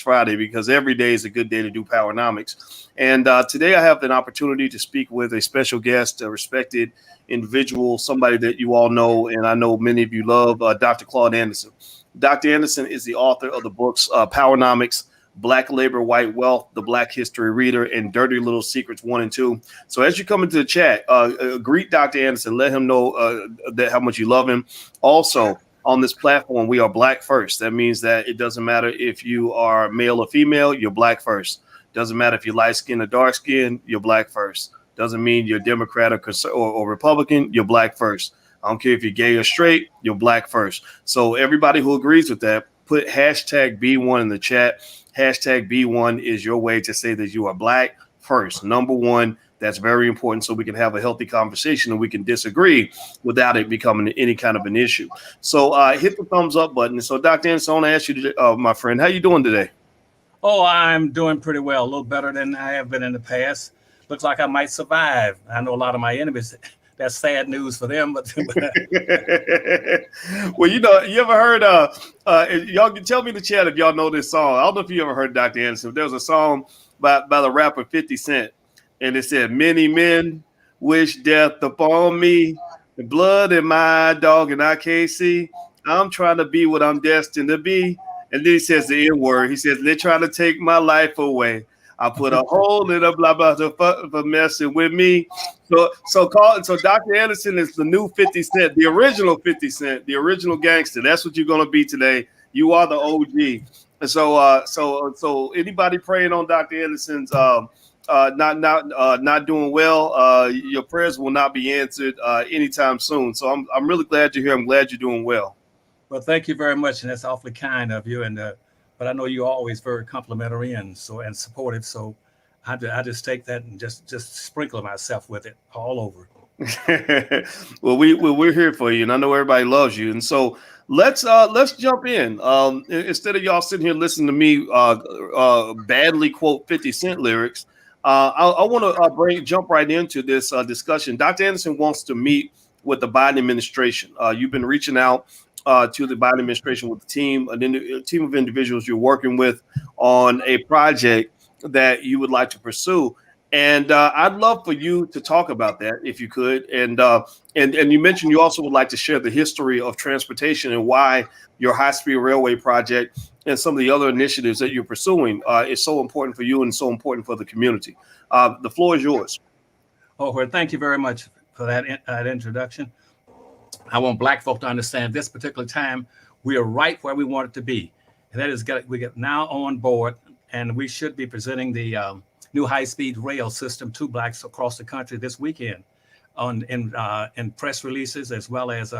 Friday because every day is a good day to do Powernomics. And today I have an opportunity to speak with a special guest, a respected individual, somebody that you all know, and I know many of you love, Dr. Claud Anderson. Dr. Anderson is the author of the books Powernomics, Black Labor, White Wealth, The Black History Reader, and Dirty Little Secrets 1 and 2. So as you come into the chat, greet Dr. Anderson, let him know that how much you love him. Also, on this platform, we are Black first. That means that it doesn't matter if you are male or female, you're Black first. Doesn't matter if you're light skinned or dark skinned, you're Black first. Doesn't mean you're Democrat or Republican, you're Black first. I don't care if you're gay or straight, you're Black first. So everybody who agrees with that, put hashtag B1 in the chat. Hashtag B1 is your way to say that you are Black first. Number one, that's very important so we can have a healthy conversation and we can disagree without it becoming any kind of an issue. So hit the thumbs up button. So Dr. Anderson, I want to ask you, my friend, how you doing today? Oh, I'm doing pretty well, a little better than I have been in the past. Looks like I might survive. I know a lot of my enemies, that's sad news for them. But well, you ever heard, y'all can tell me in the chat if y'all know this song. I don't know if you ever heard Dr. Anderson. There was a song by the rapper 50 Cent. And it said, many men wish death upon me, the blood in my dog, and I can't see. I'm trying to be what I'm destined to be. And then he says the N word. He says, they're trying to take my life away. I put a hole in a blah, blah, for messing with me. So Dr. Anderson is the new 50 Cent, the original 50 Cent, the original gangster. That's what you're going to be today. You are the OG. And so anybody praying on Dr. Anderson's not doing well, your prayers will not be answered anytime soon. So I'm really glad you're here. I'm glad you're doing well. Well, thank you very much, and that's awfully kind of you. And but I know you're always very complimentary and supportive. So I just take that and just sprinkle myself with it all over. Well, we're here for you, and I know everybody loves you. And so let's jump in. Instead of y'all sitting here listening to me badly quote 50 Cent lyrics. I want to jump right into this discussion. Dr. Anderson wants to meet with the Biden administration. You've been reaching out to the Biden administration with a team of individuals you're working with on a project that you would like to pursue. And I'd love for you to talk about that if you could. And you mentioned you also would like to share the history of transportation and why your high-speed railway project and some of the other initiatives that you're pursuing is so important for you and so important for the community. The floor is yours. Oh, well, thank you very much for that introduction. I want Black folk to understand this particular time, we are right where we want it to be. And that is we get now on board, and we should be presenting the new high-speed rail system to Blacks across the country this weekend in press releases as well as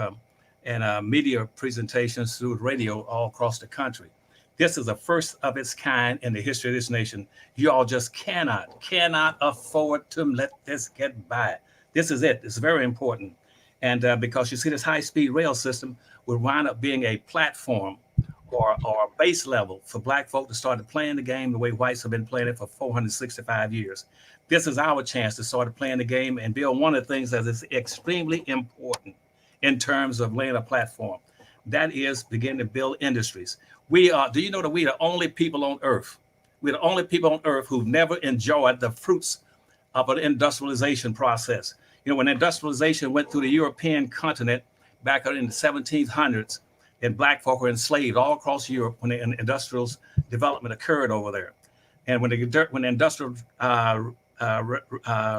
media presentations through radio all across the country. This is the first of its kind in the history of this nation. You all just cannot afford to let this get by. This is it. It's very important. And because you see this high-speed rail system will wind up being a platform or a base level for Black folk to start playing the game the way whites have been playing it for 465 years. This is our chance to start playing the game and build one of the things that is extremely important in terms of laying a platform. That is beginning to build industries. Do you know that we are the only people on earth? We're the only people on earth who've never enjoyed the fruits of an industrialization process. You know, when industrialization went through the European continent back in the 1700s, and Black folk were enslaved all across Europe when the industrial development occurred over there. And when the industrial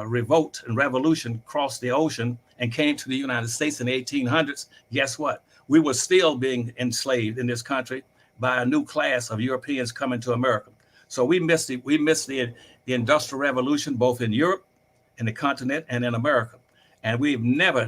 revolt and revolution crossed the ocean and came to the United States in the 1800s, guess what? We were still being enslaved in this country by a new class of Europeans coming to America. So we missed the industrial revolution, both in Europe, in the continent, and in America. And we've never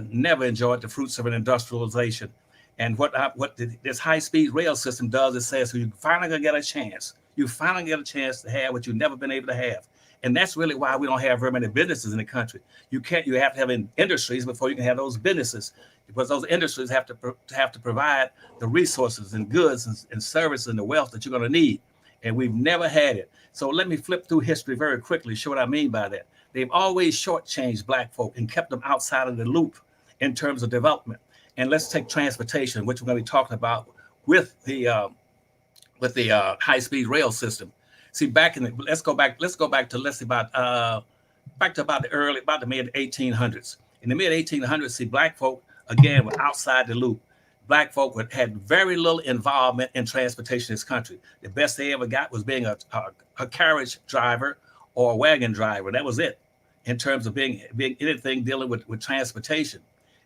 enjoyed the fruits of an industrialization. And what this high-speed rail system does, it says, so you finally gonna get a chance. You finally get a chance to have what you've never been able to have. And that's really why we don't have very many businesses in the country. You have to have industries before you can have those businesses, because those industries have to provide the resources and goods and services and the wealth that you're gonna need. And we've never had it. So let me flip through history very quickly, show what I mean by that. They've always shortchanged Black folk and kept them outside of the loop in terms of development. And let's take transportation, which we're going to be talking about with the high-speed rail system. See, let's go back to about the mid 1800s. In the mid 1800s, see, black folk again were outside the loop. Black folk had very little involvement in transportation in this country. The best they ever got was being a carriage driver or a wagon driver. That was it in terms of being anything dealing with transportation.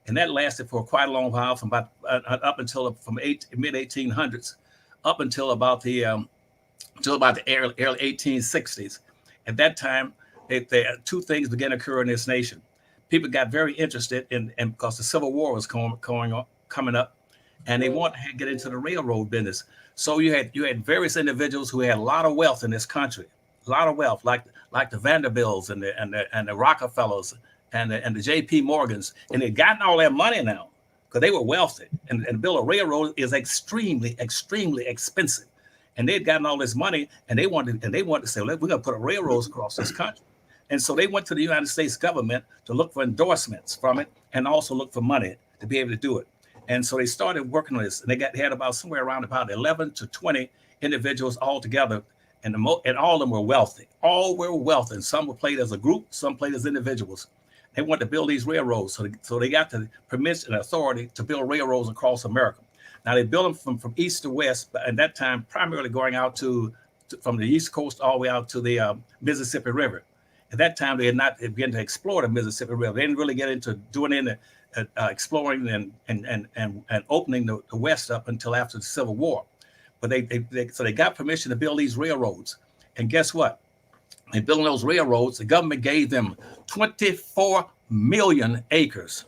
And that lasted for quite a long while, from about up until mid 1800s, up until about the early 1860s. At that time, two things began to occur in this nation. People got very interested in because the Civil War was coming up, and they wanted to get into the railroad business. So you had various individuals who had a lot of wealth in this country, a lot of wealth, like the Vanderbilts and the Rockefellers and the J.P. Morgans, and they'd gotten all their money now because they were wealthy. And to build a railroad is extremely, extremely expensive. And they'd gotten all this money, and they wanted to say, well, we're going to put a railroad across this country. And so they went to the United States government to look for endorsements from it and also look for money to be able to do it. And so they started working on this, and they had about somewhere around about 11 to 20 individuals all together, and all of them were wealthy. All were wealthy, and some were played as a group, some played as individuals. They wanted to build these railroads, so they got the permission and authority to build railroads across America. Now they built them from east to west, but at that time primarily going out from the East Coast all the way out to the Mississippi River. At that time, they had not begun to explore the Mississippi River. They didn't really get into doing any exploring and opening the West up until after the Civil War. But they got permission to build these railroads. And guess what? They built those railroads. The government gave them 24 million acres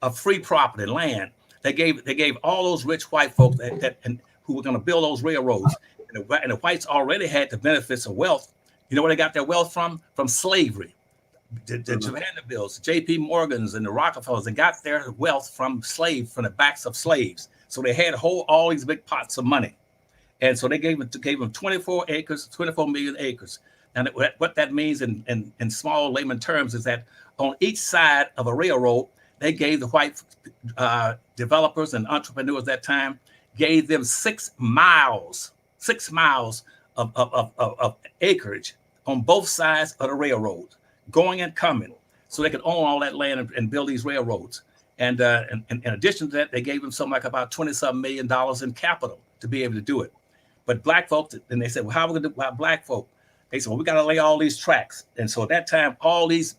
of free property, land. They gave all those rich white folks who were going to build those railroads. And the whites already had the benefits of wealth. You know where they got their wealth from? From slavery. The Vanderbilts, J.P. Morgans, and the Rockefellers, they got their wealth from the backs of slaves. So they had all these big pots of money. And so they gave them 24 million acres. And what that means in small layman terms is that on each side of a railroad, they gave the white developers and entrepreneurs at that time, gave them 6 miles of acreage on both sides of the railroad, going and coming, so they could own all that land and build these railroads. And in addition to that, they gave them something like about $27 million in capital to be able to do it. But black folks, and they said, well, how are we going to do about black folk? They said, well, we got to lay all these tracks. And so at that time, all these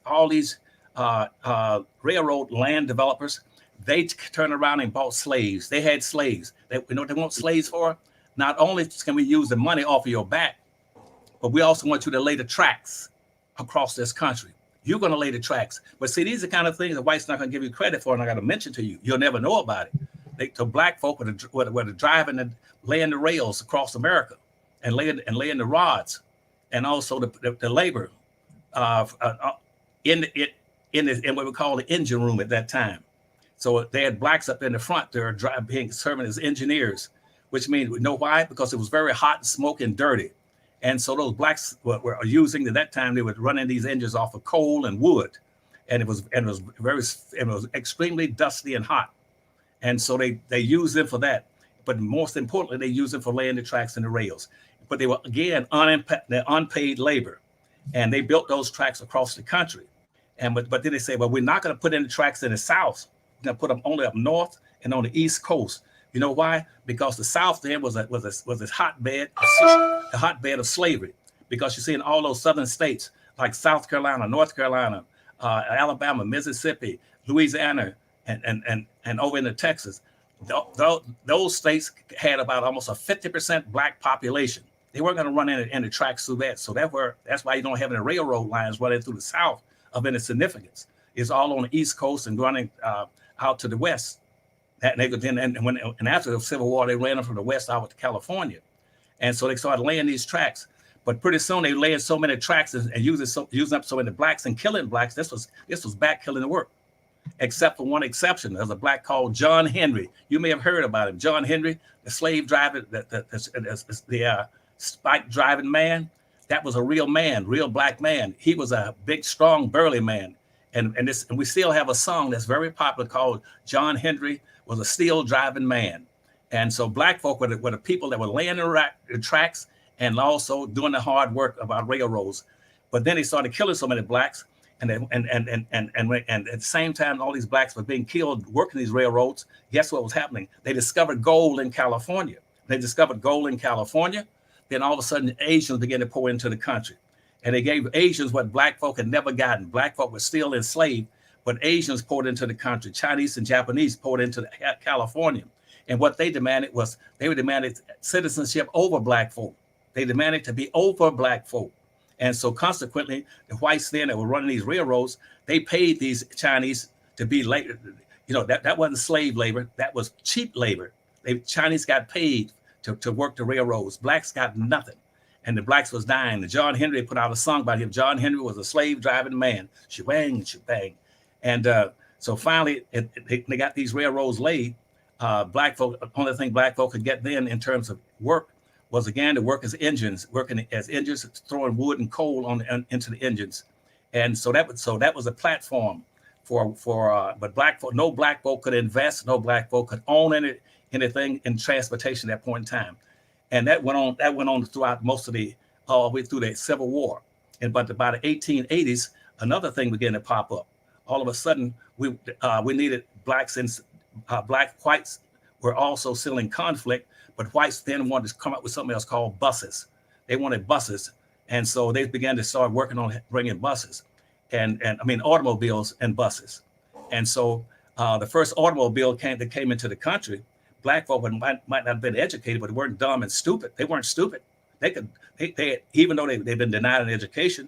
railroad land developers, they turned around and bought slaves. They had slaves. You know what they want slaves for? Not only can we use the money off of your back, but we also want you to lay the tracks across this country. You're going to lay the tracks. But see, these are the kind of things the white's not going to give you credit for, and I got to mention to you. You'll never know about it. To black folk were driving and laying the rails across America and laying the rods, and also the labor in what we call the engine room at that time. So they had blacks up in the front there serving as engineers, which means, you know why? Because it was very hot and smoky and dirty. And so those blacks were using, at that time, they were running these engines off of coal and wood. And it was extremely dusty and hot. And so they used them for that. But most importantly, they used them for laying the tracks and the rails. But they were, again, unpaid labor. And they built those tracks across the country. But then they say, well, we're not going to put any tracks in the South. We're going to put them only up north and on the East Coast. You know why? Because the South then was a hotbed of slavery. Because you see, in all those southern states like South Carolina, North Carolina, Alabama, Mississippi, Louisiana, and over into Texas, those states had about almost a 50% black population. They weren't going to run any tracks through that. So that's why you don't have any railroad lines running through the South of any significance. It's all on the East Coast and running out to the West. And after the Civil War, they ran them from the West out to California. And so they started laying these tracks. But pretty soon they laying so many tracks and using up so many blacks and killing blacks. This was back killing the work, except for one exception. There's a black called John Henry. You may have heard about him. John Henry, the slave driver, the spike driving man. That was a real man, real black man. He was a big, strong, burly man. And we still have a song that's very popular called John Henry Was a Steel Driving Man. And so black folk were the people that were laying the tracks and also doing the hard work about railroads. But then they started killing so many blacks, and at the same time, all these blacks were being killed working these railroads. Guess what was happening? They discovered gold in California. Then all of a sudden, Asians began to pour into the country, and they gave Asians what black folk had never gotten. Black folk were still enslaved, but Asians poured into the country. Chinese and Japanese poured into California, and what they demanded was they demanded citizenship over black folk. They demanded to be over black folk. And so consequently, the whites then that were running these railroads, they paid these Chinese to be labor. That wasn't slave labor. That was cheap labor. Chinese got paid to work the railroads. Blacks got nothing. And the blacks was dying. And John Henry put out a song about him. John Henry was a slave driving man. Shebang, shebang. And so finally, they got these railroads laid. Black folk, the only thing black folk could get then in terms of work was again to work as engines, throwing wood and coal into the engines. And so that was a platform but black folk, no black folk could invest, no black folk could own anything in transportation at that point in time. And that went on throughout most of all the way through the Civil War. But by the 1880s, another thing began to pop up. All of a sudden, we needed blacks, and whites were also still in conflict, but whites then wanted to come up with something else called buses. They wanted buses. And so they began to start working on bringing buses and automobiles and buses. And so the first automobile that came into the country, black folk might not have been educated, but they weren't dumb and stupid. They weren't stupid. They even though they've been denied an education,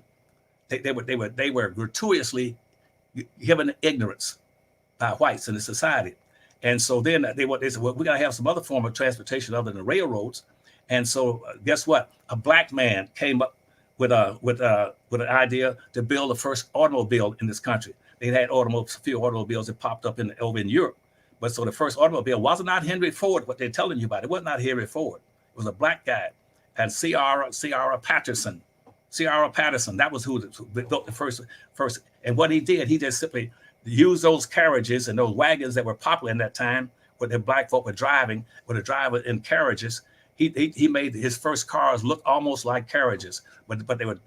they were gratuitously given ignorance by whites in the society. And so then they said, well, we got to have some other form of transportation other than the railroads. And so guess what? A black man came up with an idea to build the first automobile in this country. They had a few automobiles that popped up over in Europe. But so the first automobile was not Henry Ford, what they're telling you about. It was not Henry Ford. It was a black guy. And C.R. Patterson. That was who built the first. And what he did, he just simply used those carriages and those wagons that were popular in that time, where the black folk were driving, with a driver in carriages. He made his first cars look almost like carriages, but they were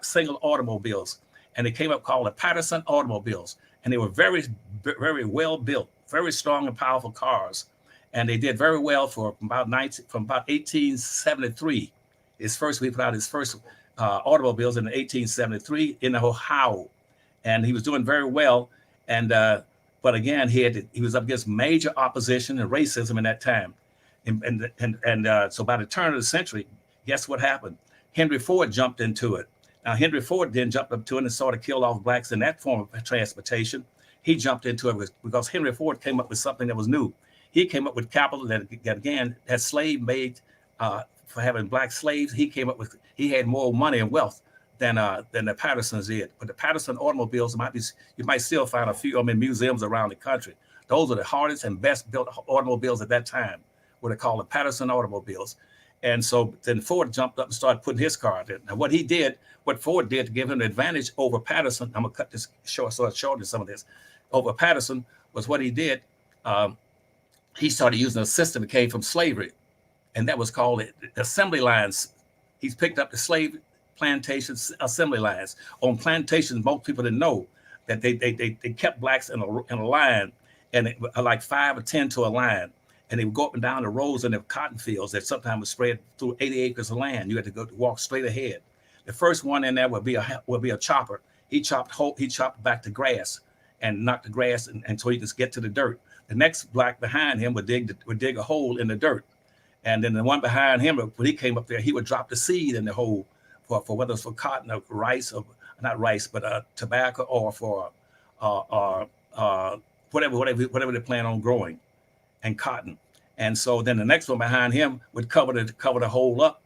single automobiles, and they came up called the Patterson automobiles, and they were very, very well built, very strong and powerful cars, and they did very well from about 1873. We put out his first automobiles in 1873 in Ohio, and he was doing very well. And but again, he was up against major opposition and racism in that time. And so by the turn of the century, guess what happened? Henry Ford jumped into it. Now, Henry Ford then jumped up to it and sort of killed off blacks in that form of transportation. He jumped into it because Henry Ford came up with something that was new. He came up with capital that again, had slave made for having black slaves. He had more money and wealth than the Pattersons did. But the Patterson automobiles you might still find a few of them in museums around the country. Those are the hardest and best built automobiles at that time, what they call the Patterson automobiles. And so then Ford jumped up and started putting his car in. Now what Ford did to give him an advantage over Patterson, I'm gonna cut this short, so I shorten some of this, over Patterson, was what he did. He started using a system that came from slavery, and that was called assembly lines. He's picked up the slave plantations assembly lines. On plantations, most people didn't know that they kept blacks in a line, and like 5 or 10 to a line, and they would go up and down the rows in the cotton fields that sometimes was spread through 80 acres of land. You had to walk straight ahead. The first one in there would be a chopper. He chopped back the grass and knocked the grass, and so he could get to the dirt. The next black behind him would dig a hole in the dirt, and then the one behind him, when he came up there, he would drop the seed in the hole for whether it's for cotton or rice, or not rice, but tobacco, or for whatever they plan on growing, and cotton. And so then the next one behind him would cover the hole up.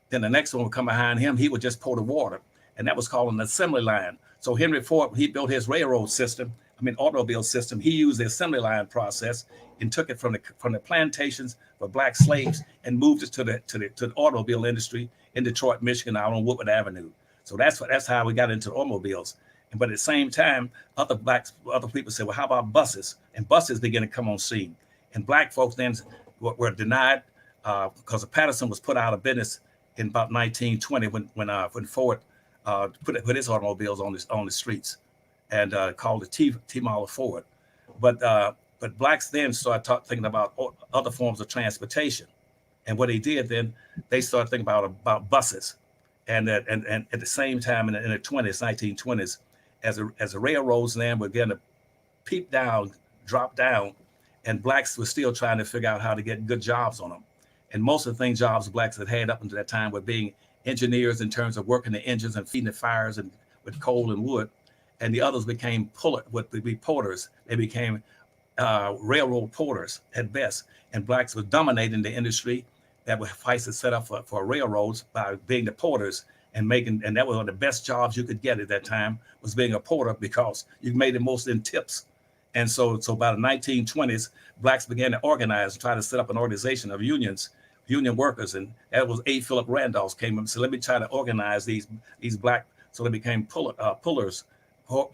Then the next one would come behind him. He would just pour the water, and that was called an assembly line. So Henry Ford, he built his automobile system. He used the assembly line process and took it from the plantations for black slaves and moved it to the automobile industry in Detroit, Michigan, out on Woodward Avenue. So that's how we got into automobiles. But at the same time, other people said, well, how about buses? And buses began to come on scene. And black folks then were denied because Patterson was put out of business in about 1920 when Ford put his automobiles on the streets and called it T-Model Ford. But blacks then started thinking about other forms of transportation. And what they did then, they started thinking about buses. And at the same time in the 1920s, as the railroads then were beginning to drop down, and blacks were still trying to figure out how to get good jobs on them. And most of the jobs blacks had up until that time were being engineers in terms of working the engines and feeding the fires and with coal and wood. And the others became porters. They became railroad porters at best. And blacks were dominating the industry that were fights set up for railroads by being the porters and that was one of the best jobs you could get at that time, was being a porter, because you made the most in tips. And so by the 1920s, blacks began to organize and try to set up an organization of union workers. And that was A. Philip Randolph came up and said, let me try to organize these black, so they became porters and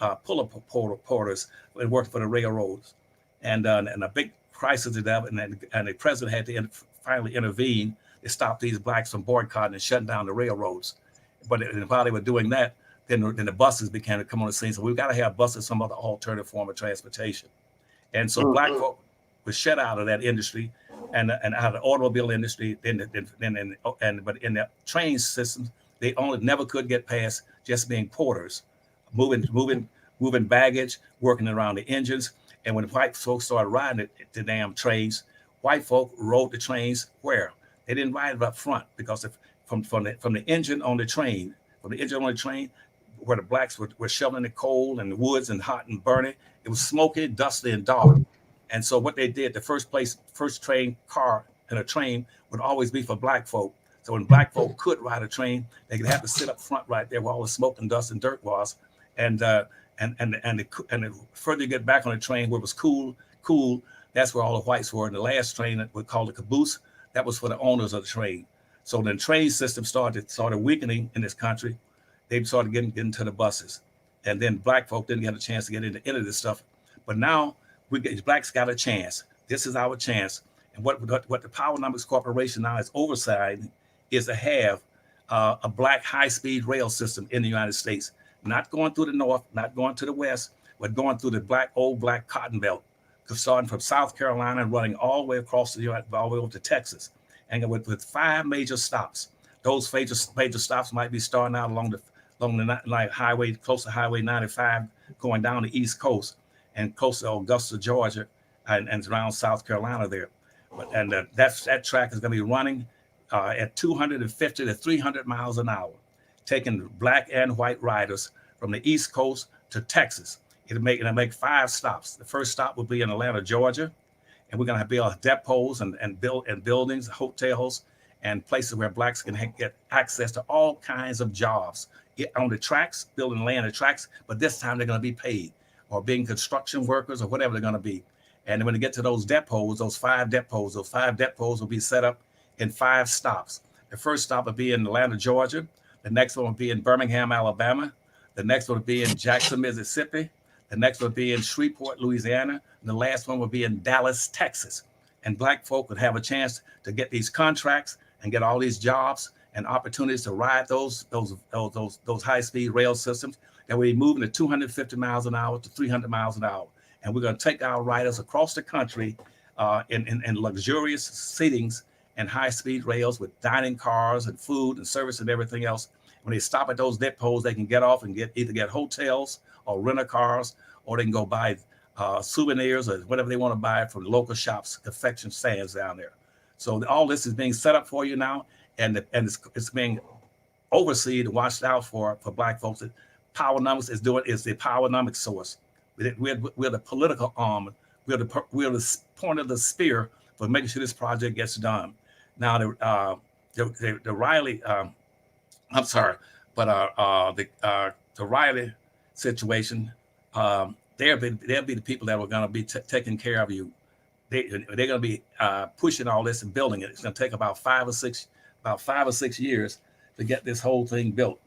worked for the railroads. And a big crisis developed, and the president had to finally intervene to stop these blacks from boycotting and shutting down the railroads. But while they were doing that, then the buses began to come on the scene. So we've got to have buses, some other alternative form of transportation. And so black folk were shut out of that industry and out of the automobile industry. But in the train systems, they never could get past just being porters, moving baggage, working around the engines. And when white folks started riding the damn trains, white folk rode the trains where? They didn't ride it up front, because from the engine on the train, where the blacks were shoveling the coal and the woods and hot and burning, it was smoky, dusty, and dark. And so what they did, the first train car in a train would always be for black folk. So when black folk could ride a train, they could have to sit up front right there where all the smoke and dust and dirt was. And the further you get back on the train where it was cool, that's where all the whites were. And the last train that we called the caboose, that was for the owners of the train. So the train system started weakening in this country. They started getting to the buses. And then black folk didn't get a chance to get into this stuff. But now blacks got a chance. This is our chance. And what the Powernomics Corporation now is oversighting is to have a black high-speed rail system in the United States, not going through the north, not going to the west, but going through the old black cotton belt, starting from South Carolina and running all the way across the U.S., all the way over to Texas, and with 5 major stops. Those major stops might be starting out along the highway, close to Highway 95, going down the East Coast and close to Augusta, Georgia, and around South Carolina there. That track is going to be running at 250 to 300 miles an hour, taking black and white riders from the East Coast to Texas. It'll make 5 stops. The first stop will be in Atlanta, Georgia, and we're going to build depots and buildings, hotels, and places where blacks can get access to all kinds of jobs on the tracks, building land the tracks. But this time they're going to be paid, or being construction workers, or whatever they're going to be. And when they get to those depots, those 5 depots will be set up in 5 stops. The first stop will be in Atlanta, Georgia. The next one will be in Birmingham, Alabama. The next one will be in Jackson, Mississippi. The next one will be in Shreveport, Louisiana. And the last one will be in Dallas, Texas. And black folk would have a chance to get these contracts and get all these jobs and opportunities to ride those high-speed rail systems that will be moving at 250 miles an hour to 300 miles an hour. And we're going to take our riders across the country in luxurious seatings and high-speed rails with dining cars and food and service and everything else. When they stop at those depots, they can get off and either get hotels or rental cars, or they can go buy souvenirs or whatever they want to buy from local shops, confection stands down there. So all this is being set up for you now, and it's being overseen and watched out for black folks. Powernomics is the Powernomics source. We're the political arm. We're the point of the spear for making sure this project gets done. Now the Riley, the Riley situation, they'll be the people that are going to be taking care of you. They're going to be pushing all this and building it. It's going to take about 5 or 6 years to get this whole thing built.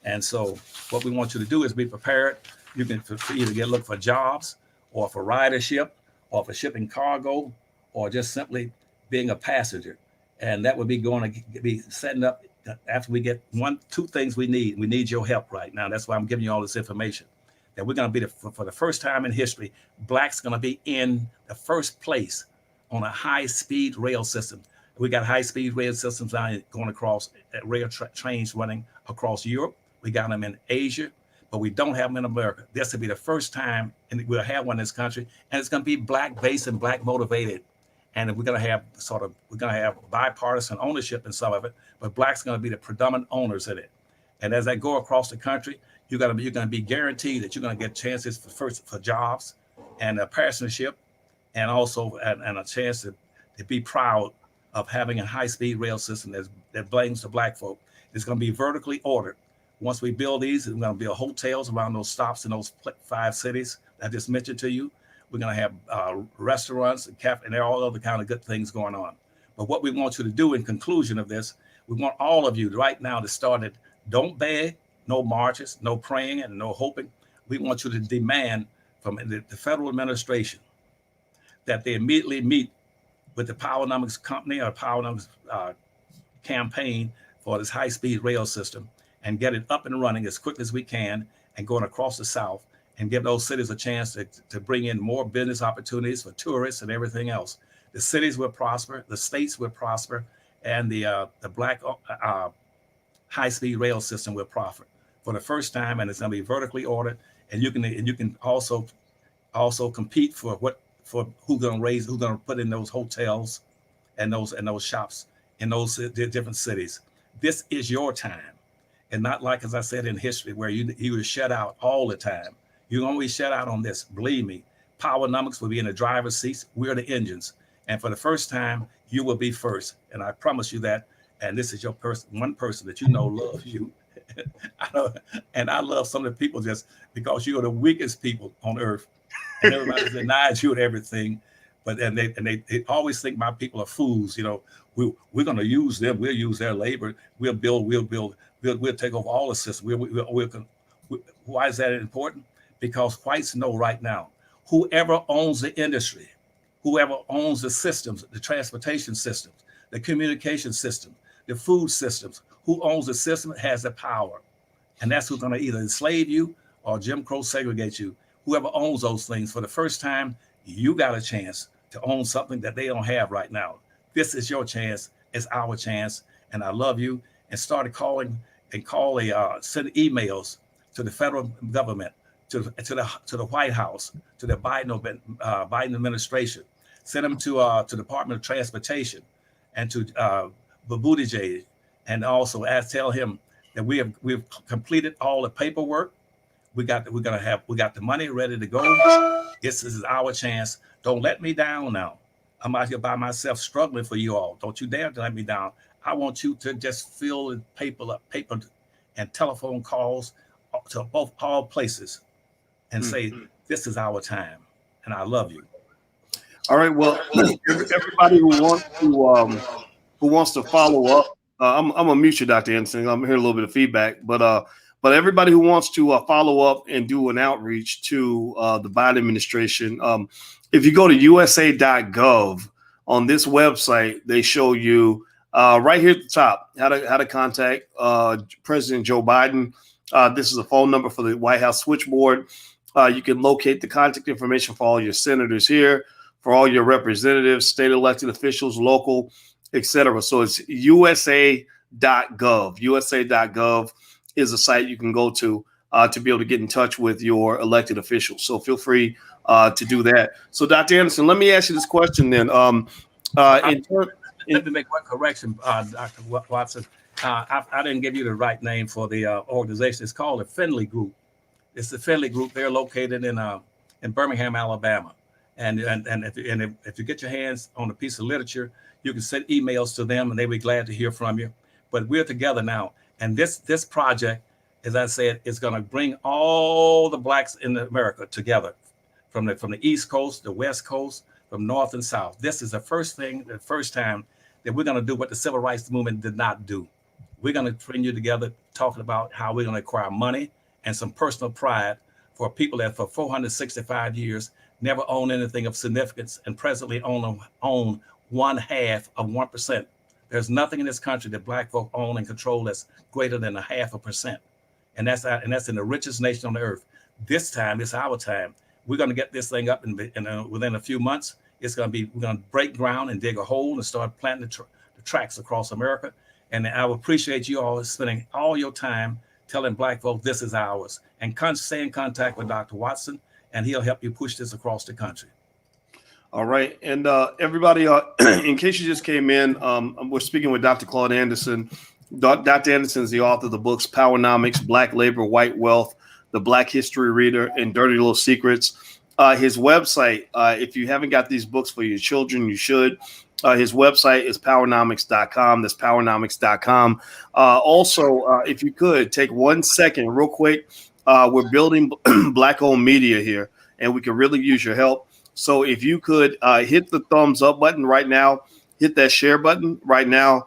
And so what we want you to do is be prepared. You can either look for jobs, or for ridership, or for shipping cargo, or just simply being a passenger. And that would be going to be setting up after we get two things we need. We need your help right now. That's why I'm giving you all this information. That we're going to be, for the first time in history, Blacks going to be in the first place on a high-speed rail system. We got high-speed rail systems going across, rail trains running across Europe. We got them in Asia, but we don't have them in America. This will be the first time, and we'll have one in this country, and it's going to be Black-based and Black-motivated. And we're going to have bipartisan ownership in some of it, but Blacks are going to be the predominant owners in it. And as I go across the country, you're going to be guaranteed that you're going to get chances for jobs and a passenger, and also and a chance to be proud of having a high-speed rail system that blames the Black folk. It's going to be vertically ordered. Once we build these, we're going to build hotels around those stops in those 5 cities I just mentioned to you. We're going to have restaurants and cafes, and there are all other kind of good things going on. But what we want you to do in conclusion of this, we want all of you right now to start it. Don't beg, no marches, no praying, and no hoping. We want you to demand from the federal administration that they immediately meet with the Powernomics company or Powernomics campaign for this high-speed rail system and get it up and running as quickly as we can and going across the South and give those cities a chance to bring in more business opportunities for tourists and everything else. The cities will prosper, the states will prosper, and the Black high-speed rail system will profit for the first time, and it's going to be vertically ordered. And you can also compete for who's going to put in those hotels and those shops in those different cities. This is your time, and not like, as I said, in history where you were shut out all the time. You're going to be shut out on this. Believe me, Powernomics will be in the driver's seats. We're the engines. And for the first time, you will be first. And I promise you that. And this is your one person that you know loves you. I know, and I love some of the people just because you are the weakest people on earth. And everybody denies you and everything. But they always think my people are fools. You know, we're going to use them. We'll use their labor. We'll take over all the systems. Why is that important? Because whites know right now, whoever owns the industry, whoever owns the systems, the transportation systems, the communication system, the food systems, who owns the system has the power. And that's who's going to either enslave you or Jim Crow segregate you. Whoever owns those things, for the first time, you got a chance to own something that they don't have right now. This is your chance. It's our chance. And I love you. And started calling and send emails to the federal government, to the White House, to the Biden administration. Send them to Department of Transportation and to Buttigieg, and also tell him that we've completed all the paperwork. We got the money ready to go. This is our chance. Don't let me down now. I'm out here by myself struggling for you all. Don't you dare to let me down. I want you to just fill in paper and telephone calls to all places and say, this is our time. And I love you. All right. Well, everybody who wants to follow up, I'm gonna mute you, Dr. Anderson. I'm hearing a little bit of feedback, but everybody who wants to follow up and do an outreach to the Biden administration, if you go to USA.gov on this website, they show you right here at the top how to contact President Joe Biden. This is a phone number for the White House switchboard. You can locate the contact information for all your senators here, for all your representatives, state elected officials, local, etc. So it's USA.gov. USA.gov is a site you can go to be able to get in touch with your elected officials. So feel free to do that. So Dr. Anderson, let me ask you this question then. Let me make one correction, Dr. Watson. I didn't give you the right name for the organization. It's called the Finley Group. It's the Finley Group. They're located in Birmingham, Alabama. And if you get your hands on a piece of literature, you can send emails to them, and they'll be glad to hear from you. But we're together now, and this project, as I said, is going to bring all the Blacks in America together, from the East Coast, the West Coast, from North and South. This is the first time that we're going to do what the Civil Rights Movement did not do. We're going to bring you together, talking about how we're going to acquire money and some personal pride for people that for 465 years never owned anything of significance and presently own 0.1%. There's nothing in this country that black folk own and control that's greater than 0.5%. And that's in the richest nation on the earth. This time, it's our time. We're going to get this thing up within a few months. We're going to break ground and dig a hole and start planting the tracks across America. And I would appreciate you all spending all your time telling black folk this is ours, and stay in contact with Dr. Watson, and he'll help you push this across the country. All right. And everybody, in case you just came in, we're speaking with Dr. Claud Anderson. Dr. Anderson is the author of the books Powernomics, Black Labor, White Wealth, The Black History Reader, and Dirty Little Secrets. His website, if you haven't got these books for your children, you should. His website is powernomics.com. That's powernomics.com. Also, if you could take 1 second real quick, we're building Black-owned media here, and we can really use your help. So if you could hit the thumbs up button right now, hit that share button right now,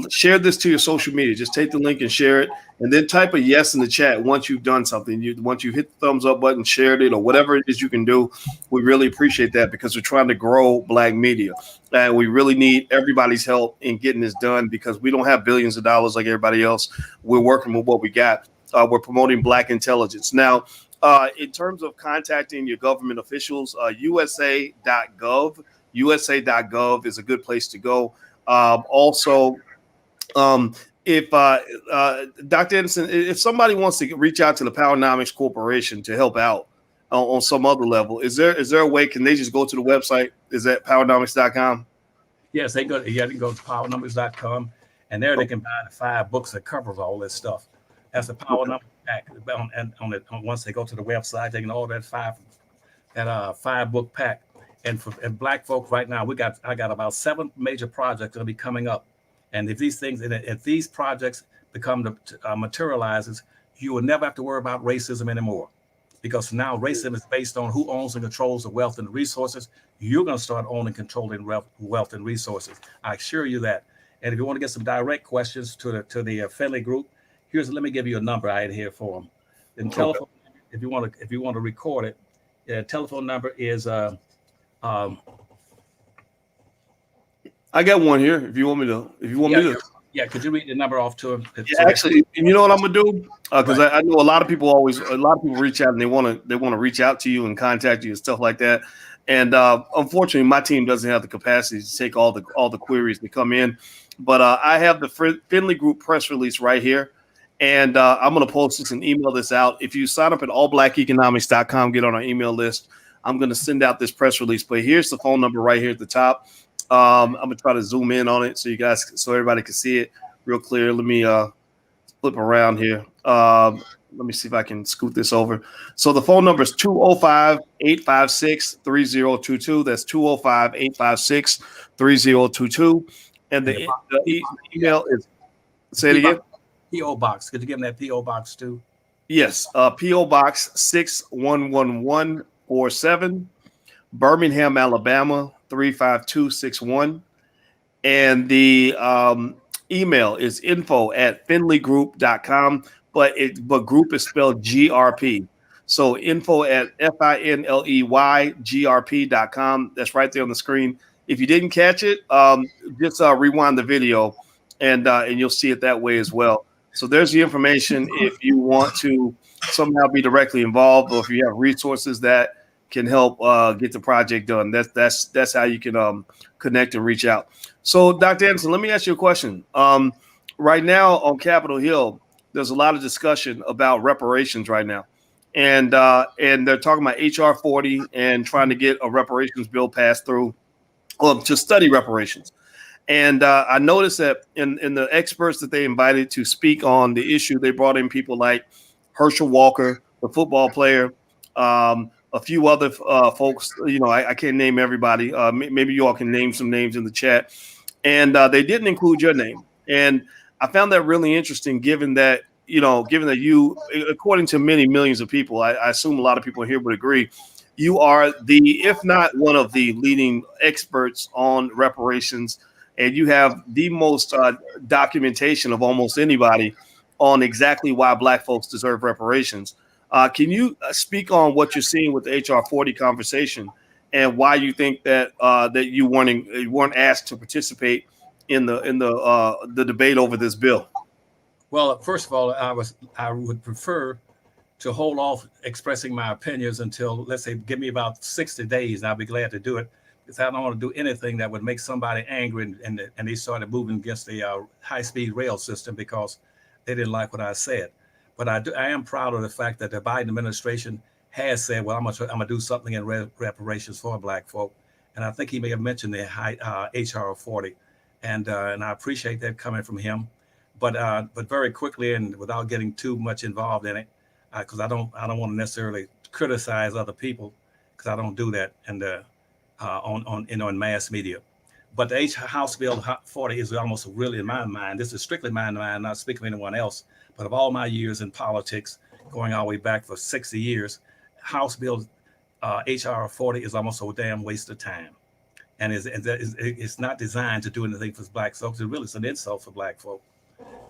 share this to your social media. Just take the link and share it, and then type a yes in the chat once you've done something. Once you hit the thumbs up button, shared it, or whatever it is you can do, we really appreciate that, because we're trying to grow Black media, and we really need everybody's help in getting this done, because we don't have billions of dollars like everybody else. We're working with what we got. We're promoting Black intelligence. Now, in terms of contacting your government officials, USA.gov is a good place to go. Also, if Dr. Anderson, if somebody wants to reach out to the Powernomics Corporation to help out on some other level, is there a way? Can they just go to the website? Is that powernomics.com? Yes, they can go to powernomics.com, and there they can buy the 5 books that covers all this stuff. That's the Powernomics pack. Once they go to the website, they can order that 5-book pack. And for Black folk right now, I got about 7 major projects that'll be coming up. And if these projects become materializes, you will never have to worry about racism anymore, because now racism is based on who owns and controls the wealth and the resources. You're going to start owning and controlling wealth and resources. I assure you that. And if you want to get some direct questions to the Finley group, let me give you a number I had here for them. And telephone, if you want to record it, telephone number is I got one here. If you want me to, yeah. Could you read the number off to him? Yeah, actually, and you know what I'm gonna do? Because I know a lot of people reach out and they want to reach out to you and contact you and stuff like that. And unfortunately, my team doesn't have the capacity to take all the queries that come in. But I have the Finley Group press release right here, and I'm gonna post this and email this out. If you sign up at allblackeconomics.com, get on our email list. I'm gonna send out this press release. But here's the phone number right here at the top. I'm gonna try to zoom in on it so everybody can see it real clear. Let me flip around here. Let me see if I can scoot this over. So the phone number is 205-856-3022. That's 205-856-3022. And the email is, say it again. P.O. Box. Could you give them that P.O. Box too? Yes. P.O. Box 61147, Birmingham, Alabama 35261. And the email is info@finleygroup.com, but group is spelled GRP. So info@FINLEYGRP.com. That's right there on the screen. If you didn't catch it, just rewind the video and you'll see it that way as well. So there's the information if you want to somehow be directly involved, or if you have resources that can help get the project done. That's how you can connect and reach out. So, Dr. Anderson, let me ask you a question. Right now on Capitol Hill, there's a lot of discussion about reparations right now, and they're talking about HR 40 and trying to get a reparations bill passed through to study reparations. And I noticed that in the experts that they invited to speak on the issue, they brought in people like Herschel Walker, the football player, a few other folks. I can't name everybody. Maybe you all can name some names in the chat. And they didn't include your name. And I found that really interesting, given that you, according to many millions of people, I assume a lot of people here would agree, you are if not one of the leading experts on reparations, and you have the most documentation of almost anybody on exactly why Black folks deserve reparations. Can you speak on what you're seeing with the HR 40 conversation and why you think that that you weren't asked to participate in the debate over this bill. Well, first of all, I would prefer to hold off expressing my opinions until, let's say, give me about 60 days, and I'll be glad to do it, because I don't want to do anything that would make somebody angry and they started moving against the high-speed rail system because they didn't like what I said. But I am proud of the fact that the Biden administration has said, well, I'm gonna do something in reparations for Black folk, and I think he may have mentioned the HR 40, and I appreciate that coming from him. But very quickly, and without getting too much involved in it, because I don't want to necessarily criticize other people, because I don't do that, and in mass media. But the House Bill 40 is almost really, in my mind, this is strictly my mind, not speaking of anyone else, but of all my years in politics, going all the way back for 60 years, House Bill HR 40 is almost a damn waste of time. And it's not designed to do anything for Black folks. It really is an insult for Black folk.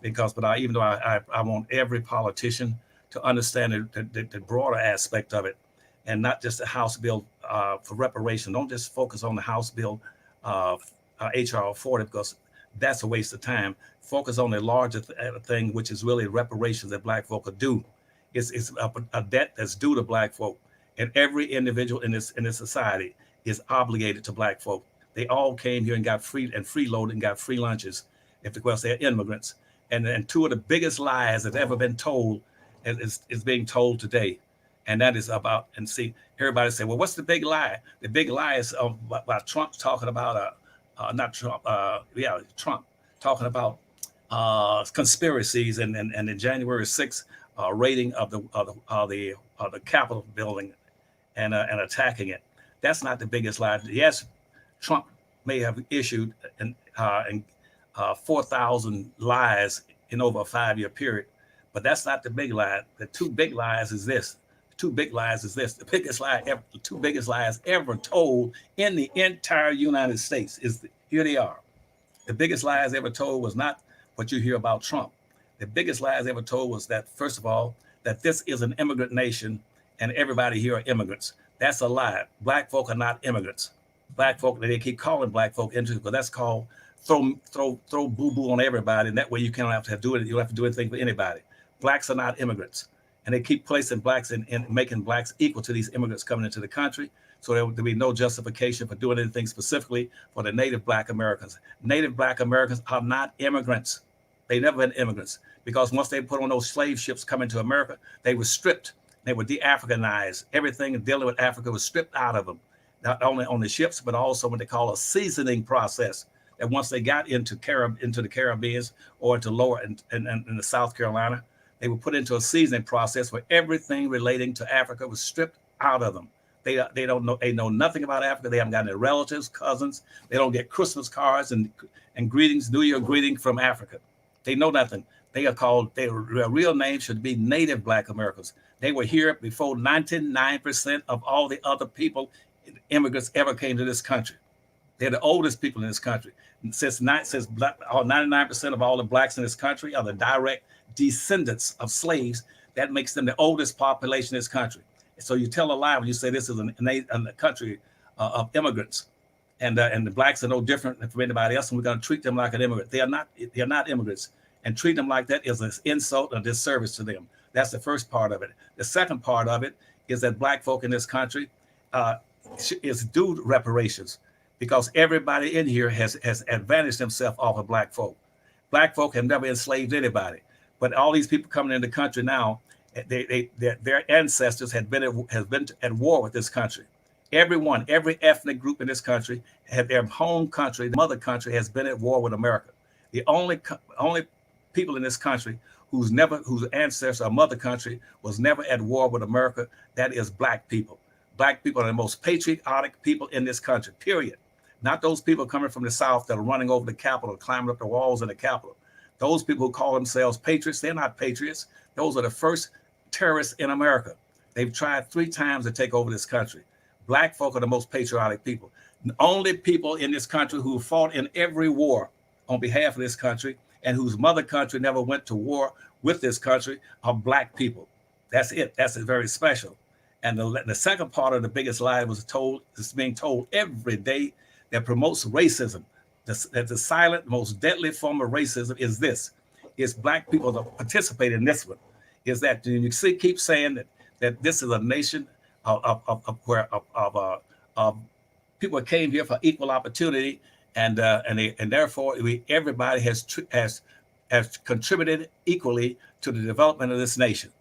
Even though I want every politician to understand the broader aspect of it, and not just the House bill for reparation. Don't just focus on the House bill HR 40, because that's a waste of time. Focus on the larger thing, which is really reparations that Black folk are due. It's a debt that's due to Black folk, and every individual in this society is obligated to Black folk. They all came here and got freeloaded and got free lunches, because they're immigrants. And two of the biggest lies that's ever been told is being told today. And that is about, and see, everybody say, well, what's the big lie? The big lie is about Trump talking about, Trump talking about conspiracies and the January 6th raiding of the Capitol building and attacking it. That's not the biggest lie. Yes, Trump may have issued 4,000 lies in over a 5-year period, but that's not the big lie. The two big lies is this. The biggest lie ever, the two biggest lies ever told in the entire United States here they are. The biggest lies ever told was not what you hear about Trump. The biggest lies ever told was that, first of all, that this is an immigrant nation and everybody here are immigrants. That's a lie. Black folk are not immigrants. Black folk, they keep calling Black folk immigrants, but that's called throw boo-boo on everybody, and that way you don't have to do it. You don't have to do anything for anybody. Blacks are not immigrants, and they keep placing Blacks and making Blacks equal to these immigrants coming into the country. So there will be no justification for doing anything specifically for the native Black Americans. Native Black Americans are not immigrants. They never been immigrants, because once they put on those slave ships coming to America, they were stripped. They were de-Africanized. Everything dealing with Africa was stripped out of them, not only on the ships, but also what they call a seasoning process. And once they got into the Caribbean or into lower in the South Carolina, they were put into a seasoning process where everything relating to Africa was stripped out of them. They know nothing about Africa. They haven't got any relatives, cousins. They don't get Christmas cards and greetings, New Year greeting from Africa. They know nothing. They are called, their real name should be Native Black Americans. They were here before 99% of all the other people, immigrants, ever came to this country. They're the oldest people in this country. Since 99% of all the Blacks in this country are the direct descendants of slaves, that makes them the oldest population in this country. So you tell a lie when you say this is a country of immigrants, and the Blacks are no different from anybody else, and we're going to treat them like an immigrant. They are not immigrants, and treat them like that is an insult and disservice to them. That's the first part of it. The second part of it is that Black folk in this country is due reparations, because everybody in here has advantaged themselves off of Black folk. Black folk have never enslaved anybody, but all these people coming in the country now, their ancestors have been at war with this country. Every ethnic group in this country had their home country, the mother country, has been at war with America. The only people in this country whose ancestors or mother country was never at war with America, that is Black people. Black people are the most patriotic people in this country, period. Not those people coming from the South that are running over the Capitol, climbing up the walls in the Capitol. Those people who call themselves patriots, they're not patriots. Those are the first terrorists in America. They've tried 3 times to take over this country. Black folk are the most patriotic people. The only people in this country who fought in every war on behalf of this country and whose mother country never went to war with this country are Black people. That's it. That's very special. And the second part of the biggest lie is being told every day, that promotes racism. That the silent, most deadly form of racism is this: is black people that participate in this one. Is that you keep saying that this is a nation of people came here for equal opportunity, and therefore everybody has contributed equally to the development of this nation.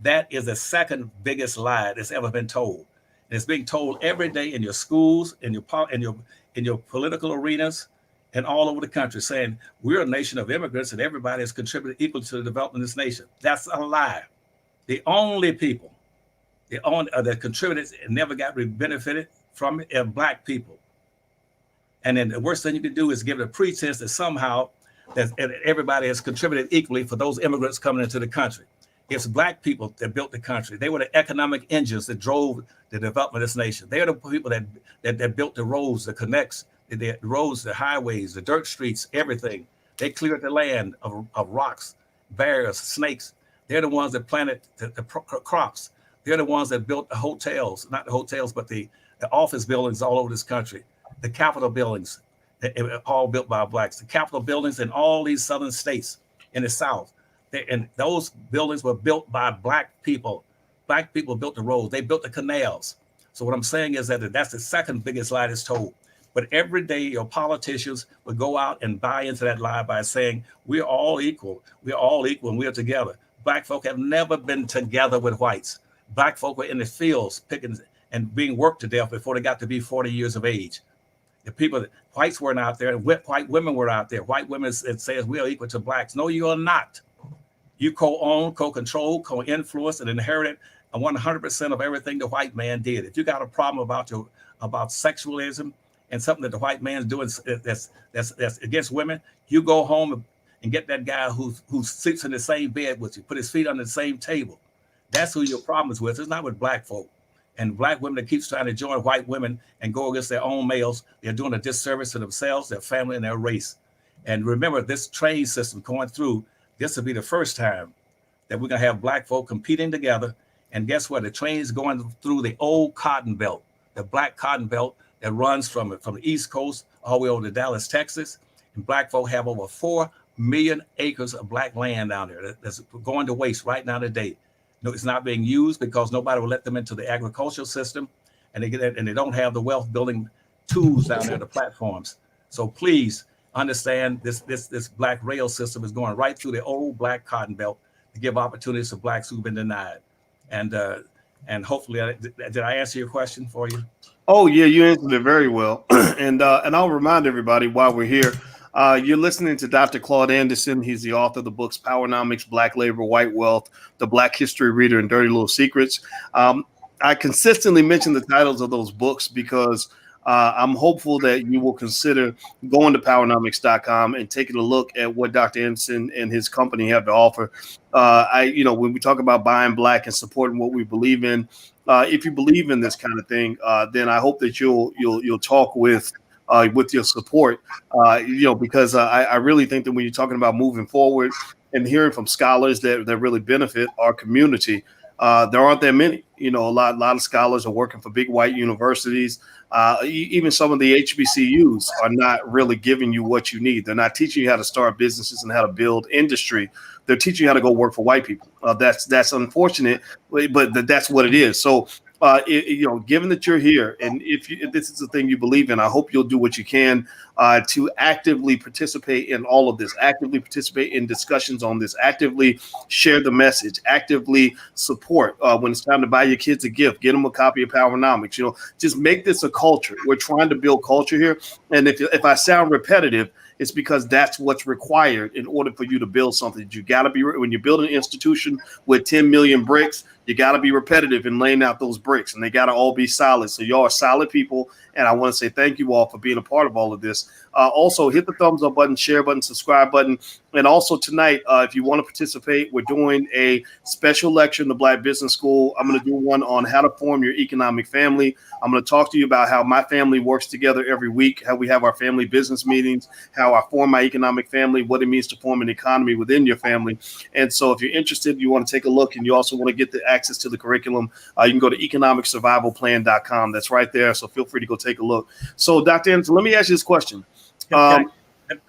That is the second biggest lie that's ever been told. And it's being told every day in your schools, in your political arenas, and all over the country, saying we're a nation of immigrants and everybody has contributed equally to the development of this nation. That's a lie. The only people that contributed and never got benefited from it are black people. And then the worst thing you can do is give it a pretense that somehow that everybody has contributed equally for those immigrants coming into the country. It's black people that built the country. They were the economic engines that drove the development of this nation. They are the people that built the roads, the connects, the roads, the highways, the dirt streets, everything. They cleared the land of rocks, bears, snakes. They're the ones that planted the crops. They're the ones that built the hotels, not the hotels, but the office buildings all over this country. The Capitol buildings, all built by blacks. The Capitol buildings in all these southern states in the South. And those buildings were built by black people. Black people built the roads. They built the canals. So what I'm saying is that that's the second biggest lie that's told. But every day your politicians would go out and buy into that lie by saying, we're all equal. We're all equal and we're together. Black folk have never been together with whites. Black folk were in the fields picking and being worked to death before they got to be 40 years of age. The people, whites weren't out there, white women were out there. White women says we are equal to blacks. No, you are not. You co-own, co-control, co-influence, and inherited 100% of everything the white man did. If you got a problem about sexualism and something that the white man's doing that's against women, you go home and get that guy who sleeps in the same bed with you, put his feet on the same table. That's who your problem is with. It's not with black folk. And black women that keeps trying to join white women and go against their own males, they're doing a disservice to themselves, their family, and their race. And remember, this train system going through, this will be the first time that we're going to have black folk competing together. And guess what? The train is going through the old cotton belt, the black cotton belt that runs from the East Coast all the way over to Dallas, Texas. And black folk have over 4 million acres of black land down there that's going to waste right now today. No, it's not being used because nobody will let them into the agricultural system, and they don't have the wealth building tools down there, the platforms. So please understand this black rail system is going right through the old black cotton belt to give opportunities to blacks who've been denied. And hopefully, did I answer your question for you? Oh yeah, you answered it very well. And I'll remind everybody while we're here. You're listening to Dr. Claud Anderson. He's the author of the books Powernomics, Black Labor, White Wealth, The Black History Reader, and Dirty Little Secrets. I consistently mention the titles of those books because I'm hopeful that you will consider going to powernomics.com and taking a look at what Dr. Anderson and his company have to offer. When we talk about buying black and supporting what we believe in, if you believe in this kind of thing, then I hope that you'll talk with your support, because I really think that when you're talking about moving forward and hearing from scholars that really benefit our community, there aren't that many. A lot of scholars are working for big white universities. Even some of the HBCUs are not really giving you what you need. They're not teaching you how to start businesses and how to build industry. They're teaching you how to go work for white people. That's unfortunate, but that's what it is. So given that you're here, and if this is the thing you believe in, I hope you'll do what you can to actively participate in all of this, actively participate in discussions on this, actively share the message, actively support. When it's time to buy your kids a gift, get them a copy of Powernomics. Just make this a culture. We're trying to build culture here. And if I sound repetitive, it's because that's what's required in order for you to build something. You got to be, when you build an institution with 10 million bricks, you got to be repetitive in laying out those bricks, and they got to all be solid. So y'all are solid people, and I want to say thank you all for being a part of all of this. Also, hit the thumbs up button, share button, subscribe button. And also tonight, if you want to participate, we're doing a special lecture in the Black Business School. I'm going to do one on how to form your economic family. I'm going to talk to you about how my family works together every week, how we have our family business meetings, how I form my economic family, what it means to form an economy within your family. And so if you're interested, you want to take a look, and you also want to get the access to the curriculum, you can go to economicsurvivalplan.com. That's right there. So feel free to go take a look. So Dr. Anderson, let me ask you this question.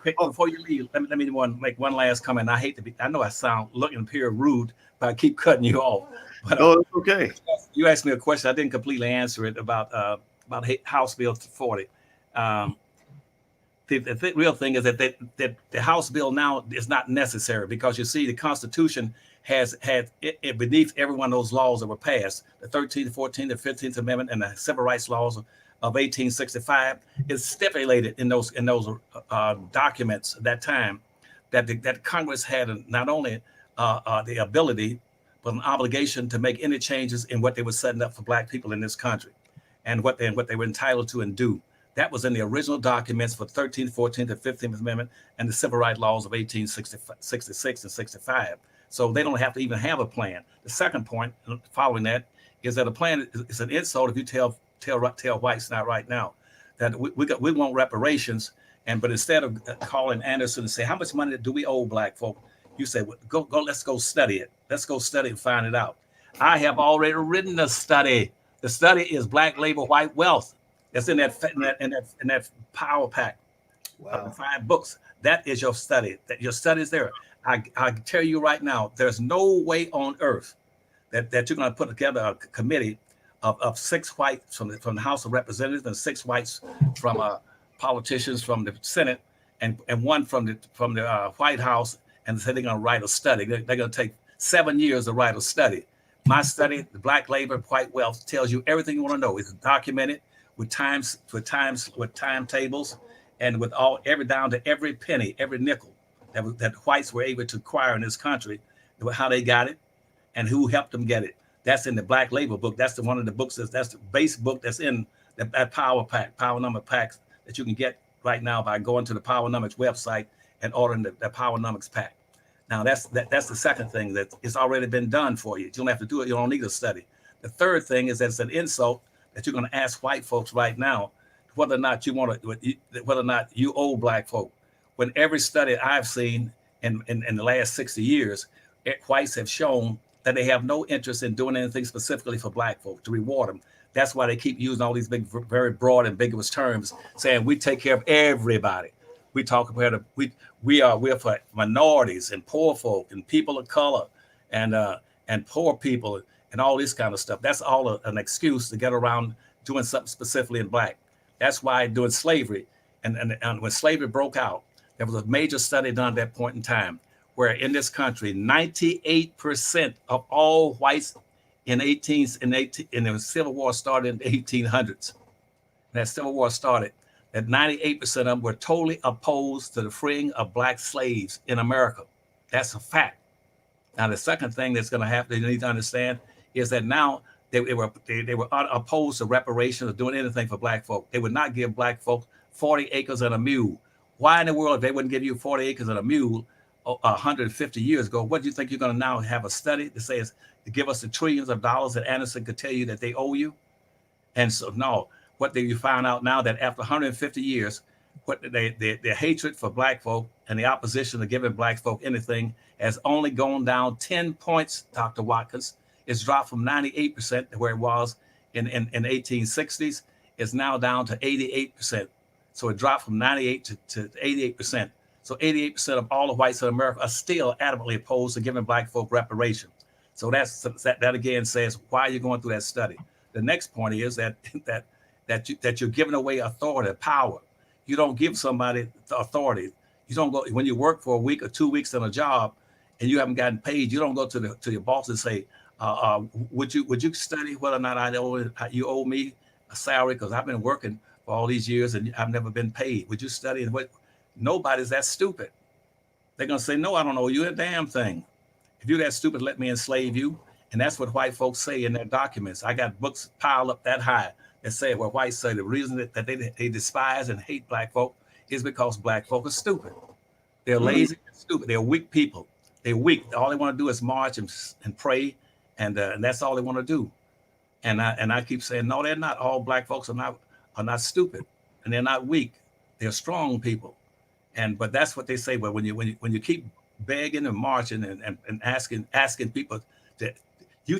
Before you leave, let me make one last comment. I hate to be, I know I sound looking pure rude, but I keep cutting you off. But no, it's okay. You asked me a question. I didn't completely answer it about House Bill 40. The real thing is that the House bill now is not necessary, because you see the Constitution has it beneath every one of those laws that were passed, the 13th, 14th, the 15th Amendment, and the Civil Rights Laws of 1865 is stipulated in those documents at that time that Congress had not only the ability but an obligation to make any changes in what they were setting up for Black people in this country, and what they were entitled to and do. That was in the original documents for 13th, 14th, and 15th Amendment and the Civil Rights Laws of 1866 and 65. So they don't have to even have a plan. The second point following that is that a plan is an insult if you tell whites not right now that we want reparations, but instead of calling Anderson and say, how much money do we owe Black folk? You say, well, go, let's go study it. Let's go study and find it out. I have already written a study. The study is Black Labor, White Wealth. That's in that power pack. Wow. 5 books. That is your study. That your study is there. I tell you right now, there's no way on earth that you're going to put together a committee of 6 whites from the House of Representatives and 6 whites from politicians from the Senate and 1 from the White House, and say they're going to write a study. They're going to take 7 years to write a study. My study, the Black Labor, White Wealth, tells you everything you want to know. It's documented with timetables, and with every down to every penny, every nickel that whites were able to acquire in this country, how they got it, and who helped them get it. That's in the Black Labor book. That's one of the books. That's the base book that's in that power number packs that you can get right now by going to the Powernomics website and ordering the Powernomics pack. Now that's the second thing that it's already been done for you. You don't have to do it. You don't need a study. The third thing is that it's an insult that you're going to ask white folks right now whether or not you owe Black folk. When every study I've seen in the last 60 years, whites have shown that they have no interest in doing anything specifically for Black folk to reward them. That's why they keep using all these big, very broad, ambiguous terms, saying we take care of everybody. We talk about we're for minorities and poor folk and people of color and poor people and all this kind of stuff. That's all an excuse to get around doing something specifically in Black. That's why during slavery and when slavery broke out, there was a major study done at that point in time where in this country, 98% of all whites in the Civil War started in the 1800s. That Civil War started, that 98% of them were totally opposed to the freeing of Black slaves in America. That's a fact. Now, the second thing that's going to happen, you need to understand, is that now they were opposed to reparations or doing anything for Black folk. They would not give Black folk 40 acres and a mule. Why in the world if they wouldn't give you 40 acres and a mule 150 years ago? What do you think you're going to now have a study that says to give us the trillions of dollars that Anderson could tell you that they owe you? And so no, you find out now that after 150 years, what their hatred for Black folk and the opposition to giving Black folk anything has only gone down 10 points, Dr. Watkins. It's dropped from 98% where it was in the 1860s. It's now down to 88%. So it dropped from 98 to 88%. So 88% of all the whites in America are still adamantly opposed to giving Black folk reparations. So that again says why you're going through that study. The next point is that you're giving away authority, power. You don't give somebody the authority. You don't go when you work for a week or 2 weeks on a job and you haven't gotten paid. You don't go to your boss and say, would you study whether or not you owe me a salary because I've been working for all these years and I've never been paid. Would you study? And nobody's that stupid. They're gonna say, no, I don't owe you a damn thing. If you're that stupid, let me enslave you. And that's what white folks say in their documents. I got books piled up that high that say where whites say the reason that they despise and hate Black folk is because Black folk are stupid. They're lazy and stupid. They're weak people. They're weak. All they want to do is march and pray, and that's all they want to do. And I keep saying, no, they're not. All Black folks are not stupid, and they're not weak. They're strong people. But that's what they say. But when you keep begging and marching and asking people that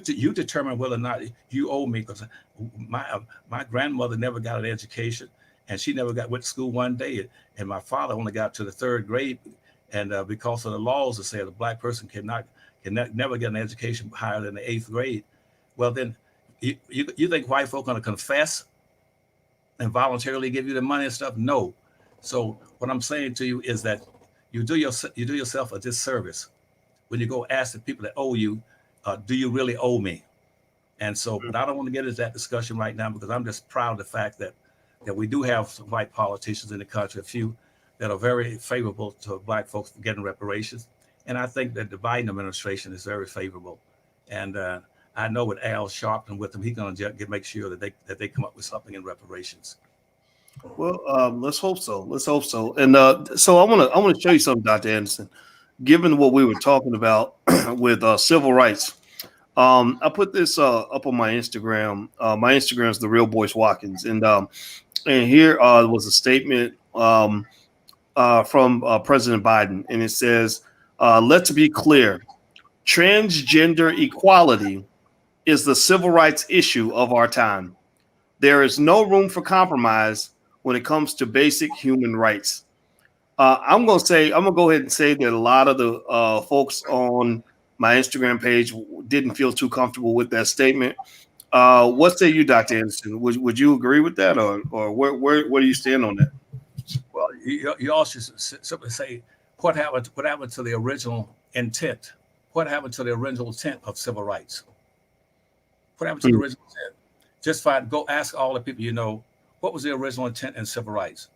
you determine whether or not you owe me, because my grandmother never got an education, and she never went to school one day, and my father only got to the third grade, and because of the laws that say a black person cannot never get an education higher than the eighth grade. Well, then you think white folk are going to confess and voluntarily give you the money and stuff? No. So what I'm saying to you is that you do yourself a disservice when you go ask the people that owe you, do you really owe me? And so, but I don't want to get into that discussion right now, because I'm just proud of the fact that we do have some white politicians in the country, a few that are very favorable to black folks getting reparations. And I think that the Biden administration is very favorable. And I know with Al Sharpton with him, he's going to make sure that they come up with something in reparations. Well, let's hope so. Let's hope so. And so I want to show you something, Dr. Anderson. Given what we were talking about with civil rights, I put this up on my Instagram. My Instagram is the real Boyce Watkins, and here was a statement from President Biden, and it says, "Let's be clear: transgender equality is the civil rights issue of our time. There is no room for compromise when it comes to basic human rights." I'm going to go ahead and say that a lot of the folks on my Instagram page didn't feel too comfortable with that statement. What say you, Dr. Anderson? Would you agree with that, or where do you stand on that? Well, you also simply say, what happened to the original intent? What happened to the original intent of civil rights? What happened to the original intent? Just go ask all the people you know, what was the original intent in civil rights?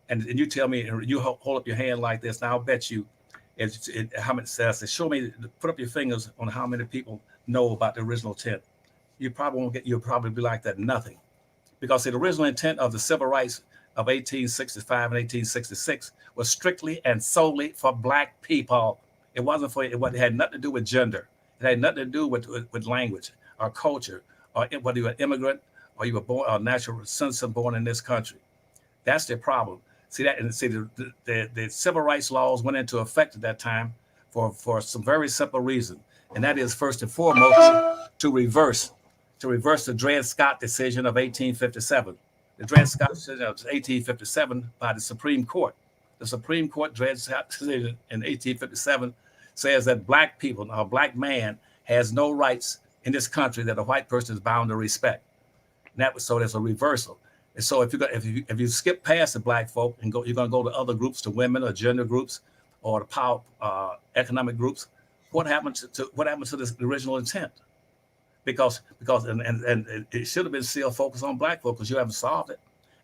And you tell me, and you hold up your hand like this, and I'll bet you how many says, show me, put up your fingers on how many people know about the original intent. You probably won't get, you'll probably be like that, nothing. Because the original intent of the civil rights of 1865 and 1866 was strictly and solely for black people. It wasn't for, it had nothing to do with gender. It had nothing to do with language or culture, or whether you were an immigrant or you were born a natural citizen born in this country. That's the problem. See that, and see the civil rights laws went into effect at that time for some very simple reason, and that is first and foremost to reverse the Dred Scott decision of 1857. The Dred Scott decision of 1857 by the Supreme Court. The Supreme Court Dred Scott decision in 1857 says that black people, a black man, has no rights in this country that a white person is bound to respect. And that was, so there's a reversal. And so if you skip past the black folk and you're going to go to other groups, to women or gender groups or the power economic groups, what happened to this original intent? Because and it should have been still focused on black folk, because you haven't solved it.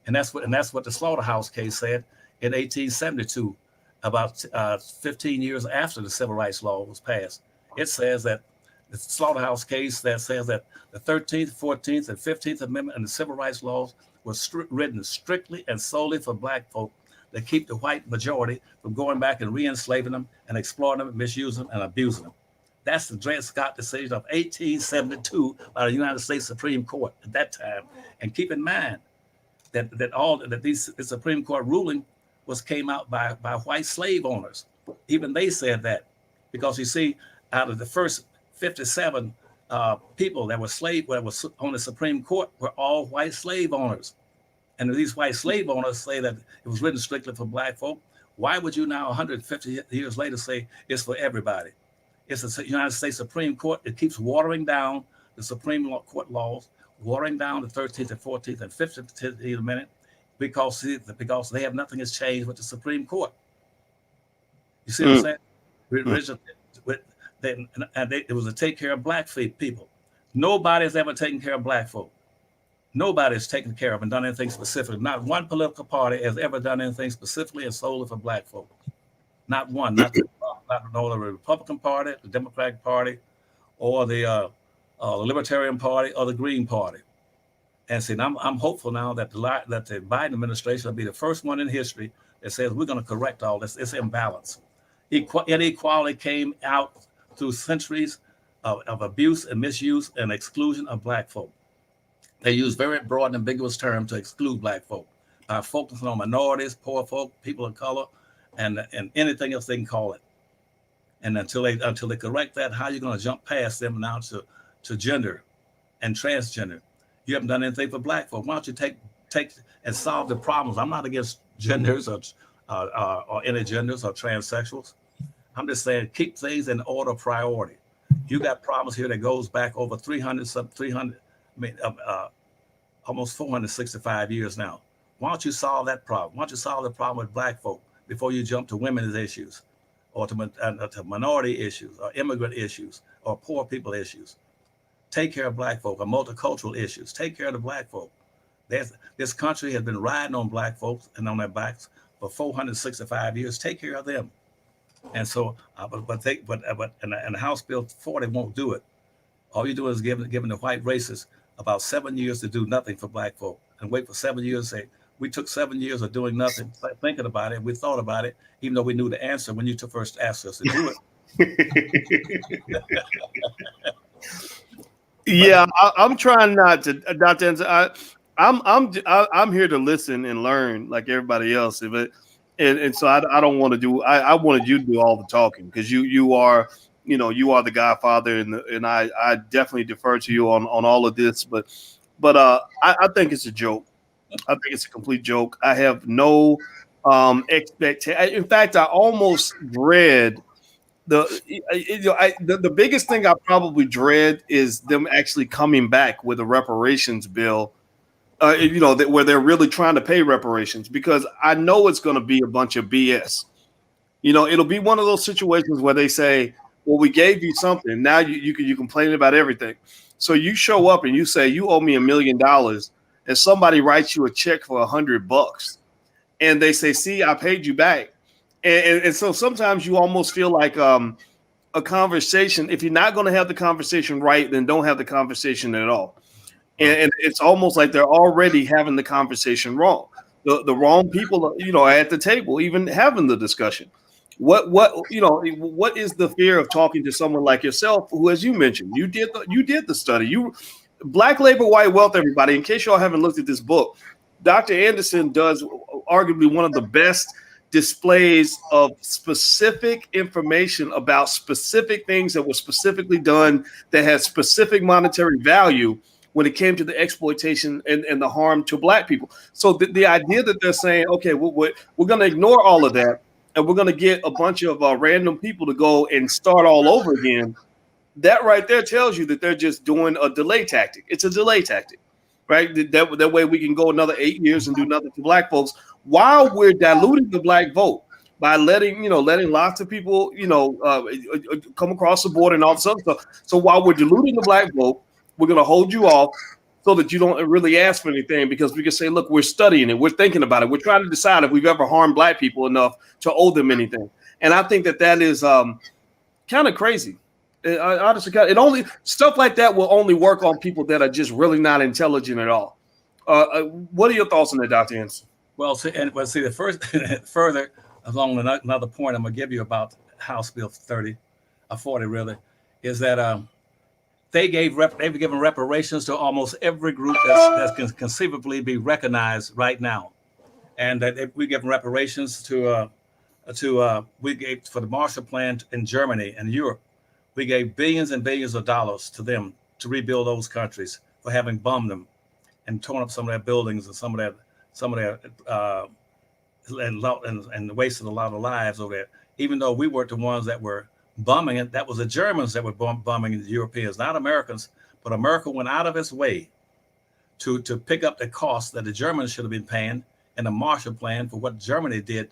And that's what the Slaughterhouse case said in 1872, about 15 years after the Civil Rights Law was passed. It says that the Slaughterhouse case that says that the 13th, 14th, and 15th Amendment and the Civil Rights Laws was written strictly and solely for black folk that keep the white majority from going back and re-enslaving them and exploiting them, misusing them, and abusing them. That's the Dred Scott decision of 1872 by the United States Supreme Court at that time. And keep in mind that the Supreme Court ruling came out by white slave owners. Even they said that, because you see, out of the first 57 people that were on the Supreme Court were all white slave owners. And these white slave owners say that it was written strictly for black folk. Why would you now, 150 years later, say it's for everybody? It's the United States Supreme Court. It keeps watering down the Supreme Court laws, watering down the 13th and 14th and 15th Amendment, because they have nothing has changed with the Supreme Court. You see what I'm saying? It was to take care of black people. Nobody's ever taken care of black folk. Nobody's taken care of and done anything specific. Not one political party has ever done anything specifically and solely for black folk. Not one. Not the Republican Party, the Democratic Party, or the Libertarian Party, or the Green Party. And see, I'm hopeful now that the Biden administration will be the first one in history that says we're going to correct all this imbalance. Inequality came out through centuries of abuse and misuse and exclusion of black folk. They use very broad and ambiguous terms to exclude black folk by focusing on minorities, poor folk, people of color, and anything else they can call it. And until they correct that, how are you going to jump past them now to to gender and transgender. You haven't done anything for black folk. Why don't you take and solve the problems? I'm not against genders or intergenders or transsexuals. I'm just saying keep things in order of priority. You got problems here that goes back over 300, almost 465 years now. Why don't you solve that problem? Why don't you solve the problem with black folk before you jump to women's issues or to minority issues or immigrant issues or poor people issues? Take care of black folk or multicultural issues. Take care of the black folk. This country has been riding on black folks and on their backs for 465 years. Take care of them. And so, but the House Bill 40 won't do it. All you do is giving the white racists about 7 years to do nothing for black folk, and wait for 7 years. Say we took 7 years of doing nothing, thinking about it. We thought about it, even though we knew the answer when you first asked us to do it. Yeah, I'm trying not to, Dr. Anderson. I'm here to listen and learn like everybody else. And so I don't want to do. I wanted you to do all the talking because you are the godfather, and I definitely defer to you on all of this. But I think it's a joke. I think it's a complete joke. I have no expectation. In fact, I almost dread. The biggest thing I probably dread is them actually coming back with a reparations bill, where they're really trying to pay reparations, because I know it's going to be a bunch of BS. It'll be one of those situations where they say, well, we gave you something. Now you complain about everything. So you show up and you say, you owe me $1 million. And somebody writes you a check for $100. And they say, see, I paid you back. And so sometimes you almost feel like a conversation. If you're not going to have the conversation right, then don't have the conversation at all. And it's almost like they're already having the conversation wrong. The wrong people, are at the table, even having the discussion. What is the fear of talking to someone like yourself, who, as you mentioned, you did the study. Black Labor, White Wealth, everybody. In case y'all haven't looked at this book, Dr. Anderson does arguably one of the best displays of specific information about specific things that were specifically done that had specific monetary value when it came to the exploitation and the harm to black people. So the idea that they're saying, okay, we're going to ignore all of that and we're going to get a bunch of random people to go and start all over again, that right there tells you that they're just doing a delay tactic. It's a delay tactic, right? That way we can go another 8 years and do nothing to black folks, while we're diluting the black vote by letting lots of people, come across the board and all this other stuff. So while we're diluting the black vote, we're going to hold you off so that you don't really ask for anything, because we can say, look, we're studying it. We're thinking about it. We're trying to decide if we've ever harmed black people enough to owe them anything. And I think that is kind of crazy. Honestly, stuff like that will only work on people that are just really not intelligent at all. What are your thoughts on that, Dr. Anderson? Well, the first further along another point I'm going to give you about House Bill 40 really, is that they've given reparations to almost every group that can conceivably be recognized right now, and that we give reparations we gave for the Marshall Plan in Germany and Europe. We gave billions and billions of dollars to them to rebuild those countries for having bombed them and torn up some of their buildings and some of their and wasted a lot of lives over there. Even though we weren't the ones that were bombing it, that was the Germans that were bombing the Europeans, not Americans. But America went out of its way to pick up the cost that the Germans should have been paying in the Marshall Plan for what Germany did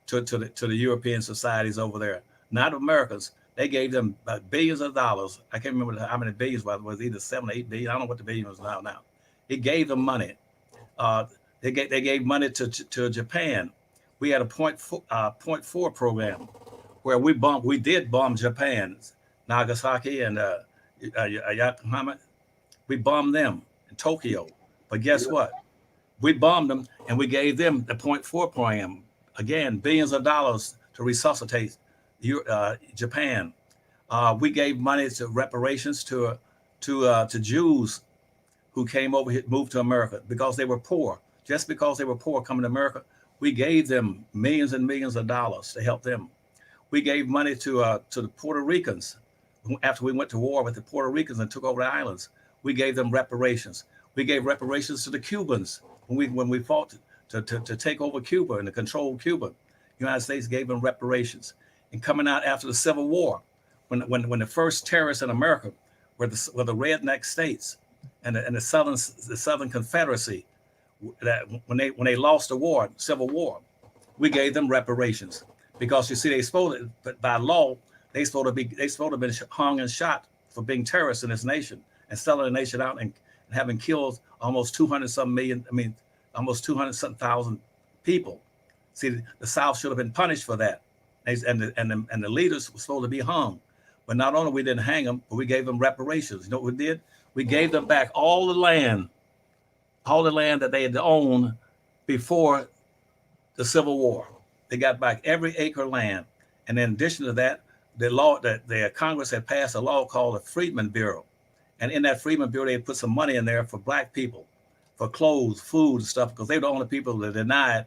to the European societies over there. Not Americans. They gave them billions of dollars. I can't remember how many billions, but it was either 7 or 8 billion. I don't know what the billion was now. It gave them money. They gave money to Japan. We had a point four program where we did bomb Japan, Nagasaki and Yokohama. We bombed them in Tokyo. But guess what? We bombed them and we gave them the point four program. Again, billions of dollars to resuscitate Japan. We gave money to reparations to Jews who came over here, moved to America because they were poor. Just because they were poor coming to America, we gave them millions and millions of dollars to help them. We gave money to the Puerto Ricans after we went to war with the Puerto Ricans and took over the islands, we gave them reparations. We gave reparations to the Cubans when we fought to take over Cuba and to control Cuba. The United States gave them reparations. And coming out after the Civil War, when the first terrorists in America were the redneck states and the Southern Confederacy, that when they lost the war, Civil War, we gave them reparations, because you see, they supposed to, but by law they supposed to have been hung and shot for being terrorists in this nation and selling the nation out and having killed almost 200-some million. I mean, almost 200-some thousand people. See, the South should have been punished for that, and the leaders were supposed to be hung. But not only we didn't hang them, but we gave them reparations. You know what we did? We gave them back all the land that they had owned before the Civil War. They got back every acre of land. And in addition to that, the Congress had passed a law called the Freedmen Bureau. And in that Freedmen Bureau, they put some money in there for black people, for clothes, food, and stuff, because they were the only people that denied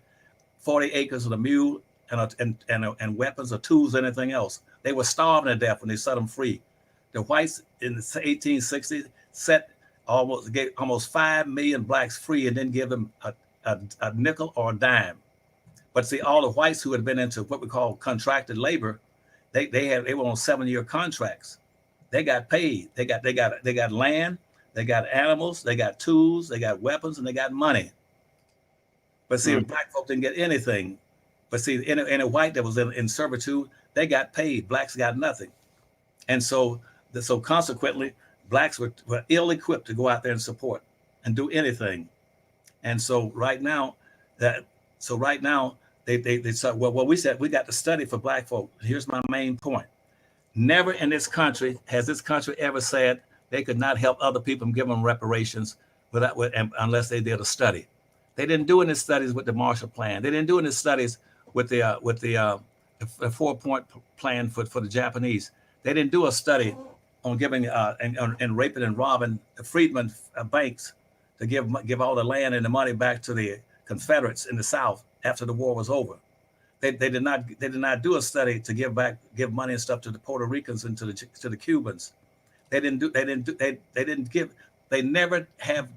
40 acres of the mule and weapons or tools, or anything else. They were starving to death when they set them free. The whites in the 1860s gave almost 5 million blacks free and didn't give them a nickel or a dime. But see, all the whites who had been into what we call contracted labor, they were on 7-year contracts. They got paid. They got land, they got animals, they got tools, they got weapons, and they got money. But see, black folk didn't get anything. But see, any white that was in servitude, they got paid. Blacks got nothing. And so consequently, blacks were ill-equipped to go out there and support and do anything. And so right now, they said, well, we said we got to study for black folk. Here's my main point. Never in this country has this country ever said they could not help other people and give them reparations unless they did a study. They didn't do any studies with the Marshall Plan. They didn't do any studies with the 4-point plan for the Japanese. They didn't do a study on giving and raping and robbing the freedmen banks to give all the land and the money back to the Confederates in the South after the war was over. They did not do a study to give money and stuff to the Puerto Ricans and to the Cubans. They never have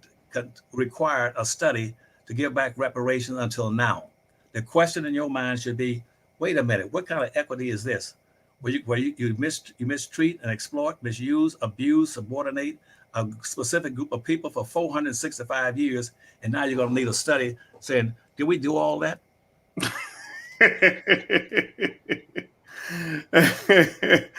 required a study to give back reparations until now. The question in your mind should be, wait a minute, what kind of equity is this? Where you mistreat and exploit, misuse, abuse, subordinate a specific group of people for 465 years, and now you're going to need a study saying, did we do all that? That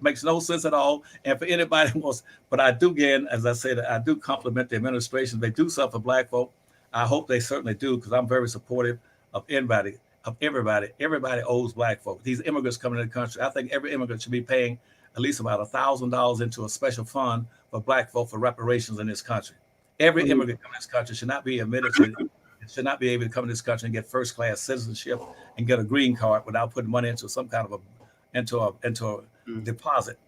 makes no sense at all. And for anybody who wants, but I do, again, as I said, I do compliment the administration. They do something for black folk. I hope they certainly do, because I'm very supportive of everybody. Everybody owes black folk. These immigrants coming to the country, I think every immigrant should be paying at least about $1,000 into a special fund for black folk for reparations in this country. Every immigrant coming to this country should not be admitted to, should not be able to come to this country and get first-class citizenship and get a green card without putting money into some kind of a deposit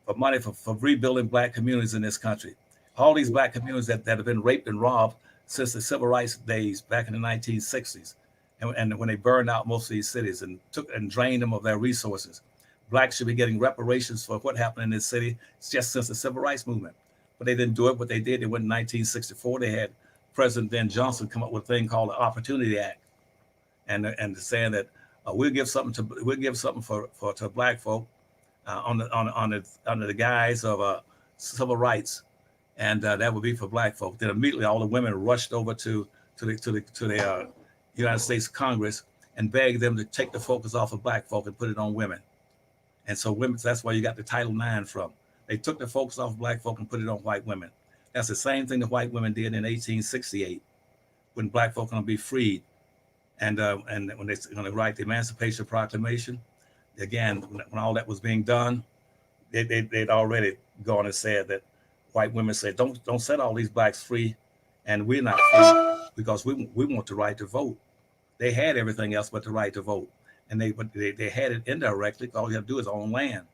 for money for rebuilding black communities in this country. All these black communities that have been raped and robbed since the civil rights days back in the 1960s, and when they burned out most of these cities and drained them of their resources. Blacks should be getting reparations for what happened in this city just since the civil rights movement. But they didn't do it. What they did, they went in 1964. They had President Ben Johnson come up with a thing called the Opportunity Act, and saying that we'll give something to black folk under the guise of civil rights, and that would be for black folk. Then immediately all the women rushed over to the United States Congress and begged them to take the focus off of black folk and put it on women. And so women, that's where you got the Title IX from. They took the focus off of black folk and put it on white women. That's the same thing the white women did in 1868 when black folk are going to be freed. And when they're going to write the Emancipation Proclamation, again, when all that was being done, they'd already gone and said that white women said, don't set all these blacks free, and we're not free because we want the right to vote. They had everything else but the right to vote. And they had it indirectly. All you have to do is own land.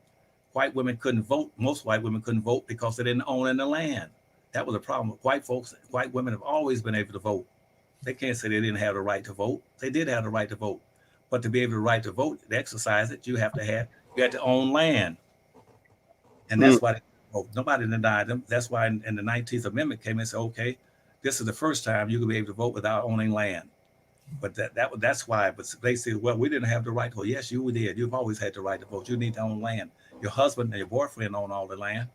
White women couldn't vote. Most white women couldn't vote because they didn't own any land. That was a problem with white folks. White women have always been able to vote. They can't say they didn't have the right to vote. They did have the right to vote. But to be able to right to vote, to exercise it, you have to have You had to own land. And that's why nobody denied them. That's why in the 19th Amendment came and said, okay, this is the first time you can be able to vote without owning land. But that's why. But they said, well, we didn't have the right to vote. Yes, you did. You've always had the right to vote. You need to own land. Your husband and your boyfriend own all the land.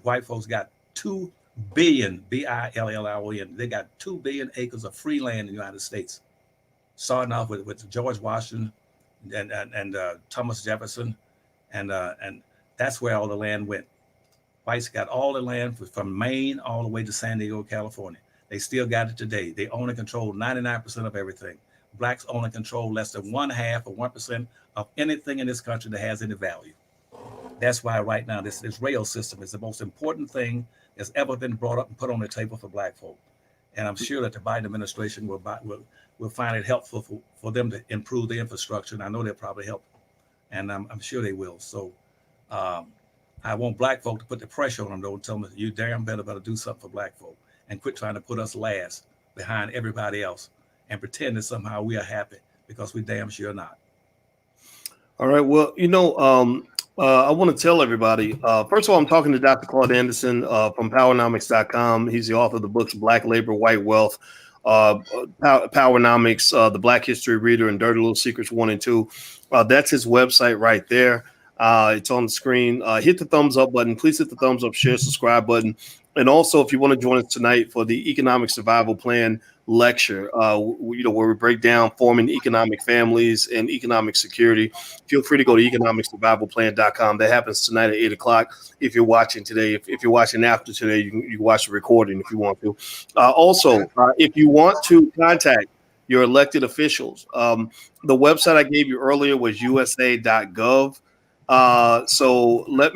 White folks got 2 billion, BILLION. They got 2 billion acres of free land in the United States. Starting off with George Washington and Thomas Jefferson, and that's where all the land went. Whites got all the land from Maine all the way to San Diego, California. They still got it today. They own and control 99% of everything. Blacks own and control less than 1/2 or 1% of anything in this country that has any value. That's why right now this rail system is the most important thing that's ever been brought up and put on the table for Black folk. And I'm sure that the Biden administration will find it helpful for them to improve the infrastructure. And I know they'll probably help. And I'm sure they will. So I want Black folk to put the pressure on them, though, and tell them, you damn better do something for Black folk, and quit trying to put us last behind everybody else and pretend that somehow we are happy, because we damn sure not. All right. Well, I want to tell everybody, first of all, I'm talking to Dr. Claud Anderson from Powernomics.com. He's the author of the books Black Labor, White Wealth, Powernomics, The Black History Reader, and Dirty Little Secrets 1 and 2. That's his website right there. It's on the screen. Hit the thumbs up button. Please hit the thumbs up, share, subscribe button. And also, if you want to join us tonight for the Economic Survival Plan lecture, where we break down forming economic families and economic security, feel free to go to economicsurvivalplan.com. That happens tonight at 8 o'clock. If you're watching today, if you're watching after today, you can watch the recording if you want to. Also, if you want to contact your elected officials, the website I gave you earlier was usa.gov. So let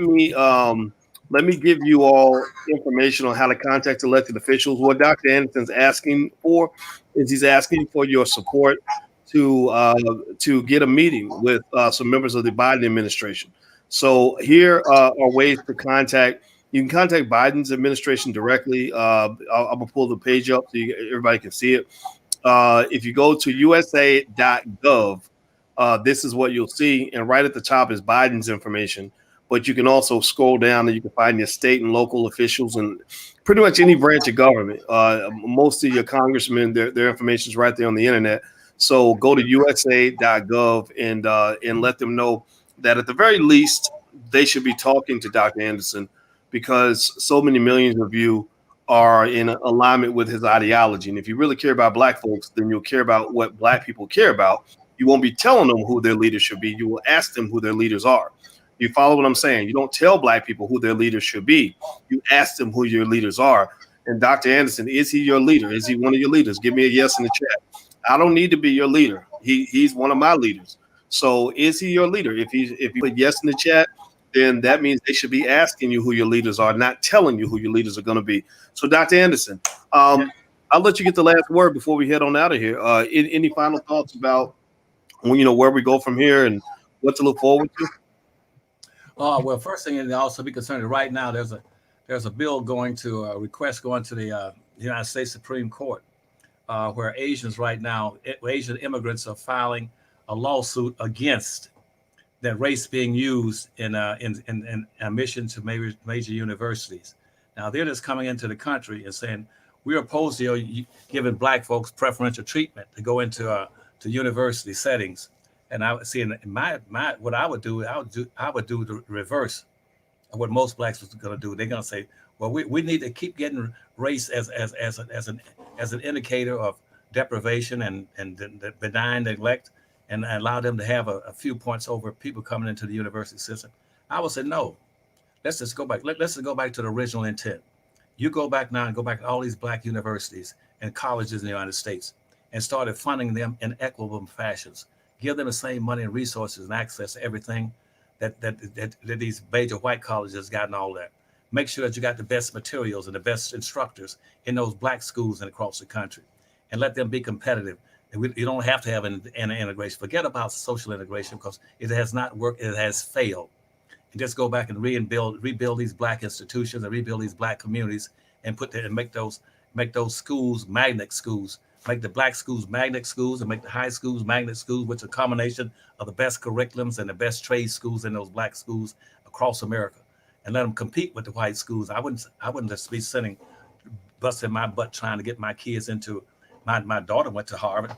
me give you all information on how to contact elected officials. What Dr. Anderson's asking for is he's asking for your support to get a meeting with some members of the Biden administration. So here are ways to contact. You can contact Biden's administration directly. I'm gonna pull the page up so everybody can see it. If you go to usa.gov, this is what you'll see, and right at the top is Biden's information. But you can also scroll down and you can find your state and local officials and pretty much any branch of government. Most of your congressmen, their information is right there on the internet. So go to usa.gov and let them know that at the very least they should be talking to Dr. Anderson, because so many millions of you are in alignment with his ideology. And if you really care about Black folks, then you'll care about what Black people care about. You won't be telling them who their leaders should be. You will ask them who their leaders are. You follow what I'm saying? You don't tell Black people who their leaders should be. You ask them who your leaders are. And Dr. Anderson, is he your leader? Is he one of your leaders? Give me a yes in the chat. I don't need to be your leader. He's one of my leaders. So is he your leader? If you put yes in the chat, then that means they should be asking you who your leaders are, not telling you who your leaders are going to be. So Dr. Anderson, I'll let you get the last word before we head on out of here. Any final thoughts about where we go from here and what to look forward to? Well, first thing, and also be concerned, right now there's a bill going to a request going to the United States Supreme Court, where Asian immigrants are filing a lawsuit against that race being used in admission to major universities. Now they're just coming into the country and saying we're opposed to giving Black folks preferential treatment to go into to university settings. And I would see in what I would do the reverse of what most Blacks was going to do. They're going to say, well, we need to keep getting race as an indicator of deprivation and the benign neglect, and allow them to have a few points over people coming into the university system. I would say no. Let's just go back. Let's just go back to the original intent. You go back now and go back to all these Black universities and colleges in the United States and started funding them in equitable fashions. Give them the same money and resources and access to everything that these major white colleges got and all that. Make sure that you got the best materials and the best instructors in those Black schools and across the country, and let them be competitive. And you don't have to have an integration. Forget about social integration, because it has not worked. It has failed. And just go back and rebuild these Black institutions and rebuild these Black communities, and make those schools magnet schools make the black schools magnet schools and make the high schools magnet schools, which are a combination of the best curriculums and the best trade schools in those black schools across America, and let them compete with the white schools. I wouldn't just be sitting, busting my butt trying to get my kids into. My daughter went to Harvard,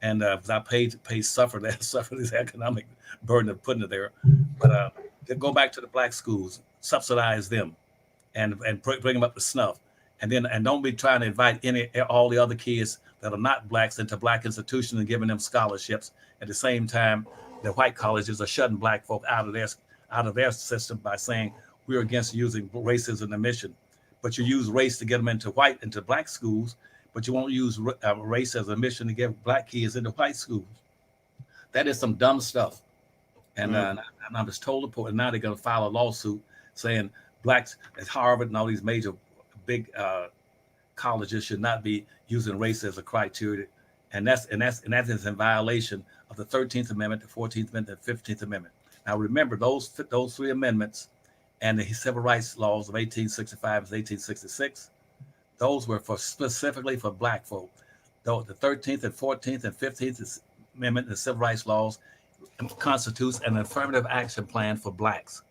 and I paid suffer this economic burden of putting it there. But to go back to the black schools, subsidize them, and bring them up to snuff, and don't be trying to invite all the other kids that are not blacks into black institutions and giving them scholarships. At the same time, the white colleges are shutting black folk out of their system by saying we're against using race as an admission. But you use race to get them into black schools, but you won't use race as a mission to get black kids into white schools. That is some dumb stuff. And I was told to, and now they're going to file a lawsuit saying blacks at Harvard and all these major big colleges should not be using race as a criteria, and that is in violation of the 13th Amendment, the 14th Amendment, the 15th Amendment. Now remember those three amendments and the civil rights laws of 1865 and 1866. Those were specifically for black folk. Though the 13th and 14th and 15th Amendment, the civil rights laws, constitutes an affirmative action plan for blacks.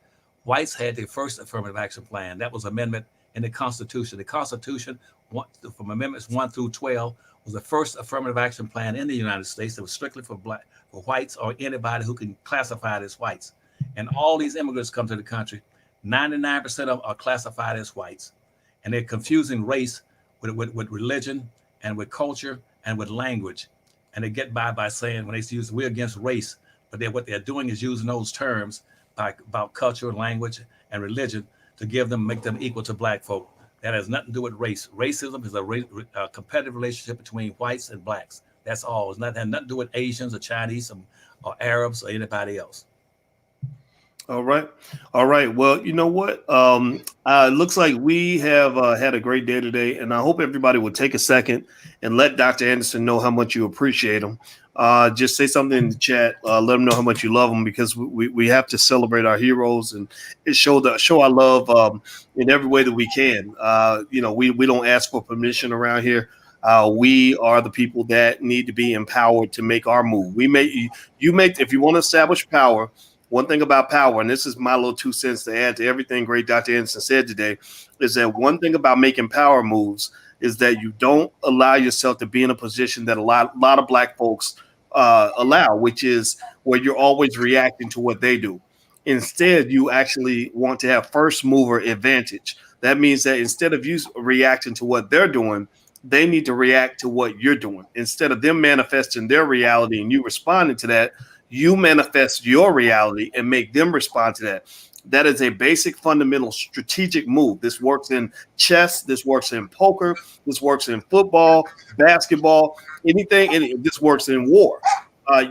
Whites had their first affirmative action plan. That was amendment in the Constitution. The Constitution, from Amendments 1 through 12, was the first affirmative action plan in the United States that was strictly for whites or anybody who can classify as whites. And all these immigrants come to the country. 99% of them are classified as whites. And they're confusing race with religion and with culture and with language. And they get by saying, when they use, we're against race, but what they're doing is using those terms about culture, language, and religion to make them equal to black folk. That has nothing to do with race. Racism is a competitive relationship between whites and blacks. That's all. It's not had nothing to do with Asians or Chinese or Arabs or anybody else. All right. Well, you know what? Looks like we have had a great day today, and I hope everybody will take a second and let Dr. Anderson know how much you appreciate him. Just say something in the chat. Let them know how much you love them, because we have to celebrate our heroes and show our love in every way that we can. We don't ask for permission around here. We are the people that need to be empowered to make our move. If you want to establish power. One thing about power, and this is my little 2 cents to add to everything great Dr. Anderson said today, is that one thing about making power moves is that you don't allow yourself to be in a position that a lot of black folks allow, which is where you're always reacting to what they do. Instead, you actually want to have first mover advantage. That means that instead of you reacting to what they're doing, they need to react to what you're doing. Instead of them manifesting their reality and you responding to that, you manifest your reality and make them respond to that. That is a basic, fundamental, strategic move. This works in chess. This works in poker. This works in football, basketball, anything. This works in war.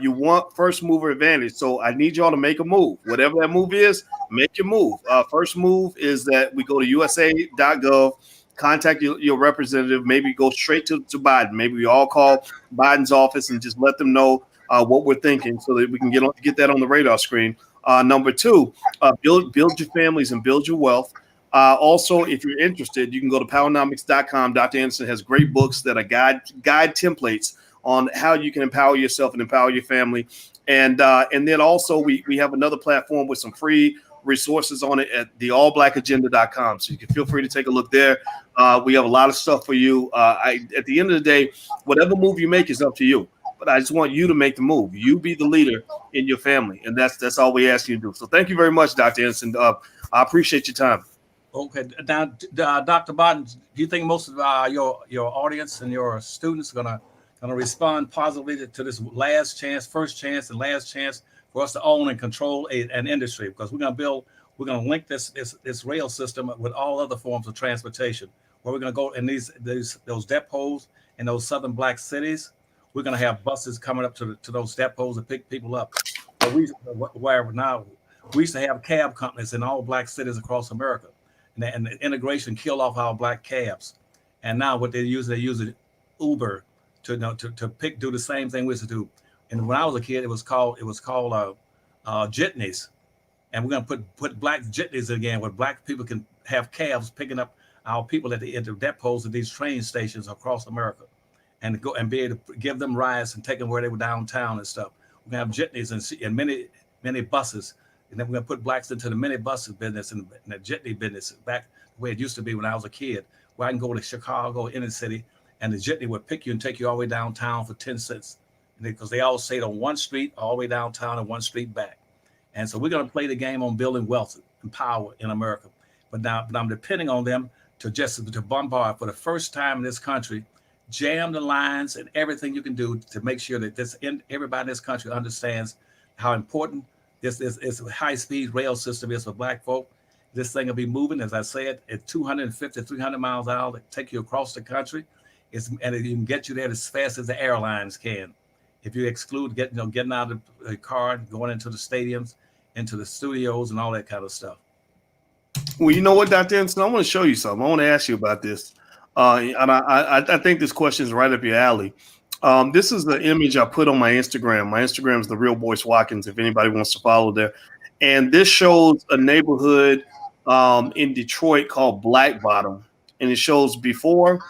You want first mover advantage. So I need y'all to make a move. Whatever that move is, make your move. First move is that we go to USA.gov, contact your representative, maybe go straight to Biden. Maybe we all call Biden's office and just let them know what we're thinking, so that we can get that on the radar screen. Number two, build your families and build your wealth. Also, if you're interested, you can go to powernomics.com. Dr. Anderson has great books that are guide templates on how you can empower yourself and empower your family. And then also we have another platform with some free resources on it at theallblackagenda.com. So you can feel free to take a look there. We have a lot of stuff for you. At the end of the day, whatever move you make is up to you. But I just want you to make the move. You be the leader in your family. And that's all we ask you to do. So thank you very much, Dr. Anderson. I appreciate your time. Okay. Now, Dr. Barton, do you think most of your audience and your students are gonna respond positively to this first chance and last chance for us to own and control an industry? Because we're gonna link this rail system with all other forms of transportation, where we're gonna go in those depots in those southern black cities. We're going to have buses coming up to those depots to pick people up. But we used to have cab companies in all black cities across America, and the integration killed off our black cabs. And now what they're using Uber to do the same thing we used to do. And when I was a kid, it was called jitneys, and we're going to put black jitneys again, where black people can have cabs picking up our people at the depots of these train stations across America. and go and be able to give them rides and take them where they were downtown and stuff. We're gonna have jitneys and many buses, and then we're gonna put blacks into the mini buses business and the jitney business back the way it used to be when I was a kid, where I can go to Chicago inner city and the jitney would pick you and take you all the way downtown for 10 cents. Because they all stayed on one street all the way downtown and one street back. And so we're going to play the game on building wealth and power in America. But I'm depending on them to bombard for the first time in this country, jam the lines and everything you can do to make sure that everybody in this country understands how important this high-speed rail system is for black folk. This thing will be moving, as I said, at 250, 300 miles an hour to take you across the country. And it can get you there as fast as the airlines can. If you exclude getting out of the car, going into the stadiums, into the studios, and all that kind of stuff. Well, you know what, Dr. Anderson, I want to show you something. I want to ask you about this. And I think this question is right up your alley. This is the image I put on my Instagram. My Instagram is the real Boyce Watkins, if anybody wants to follow there. And this shows a neighborhood in Detroit called Black Bottom. And it shows before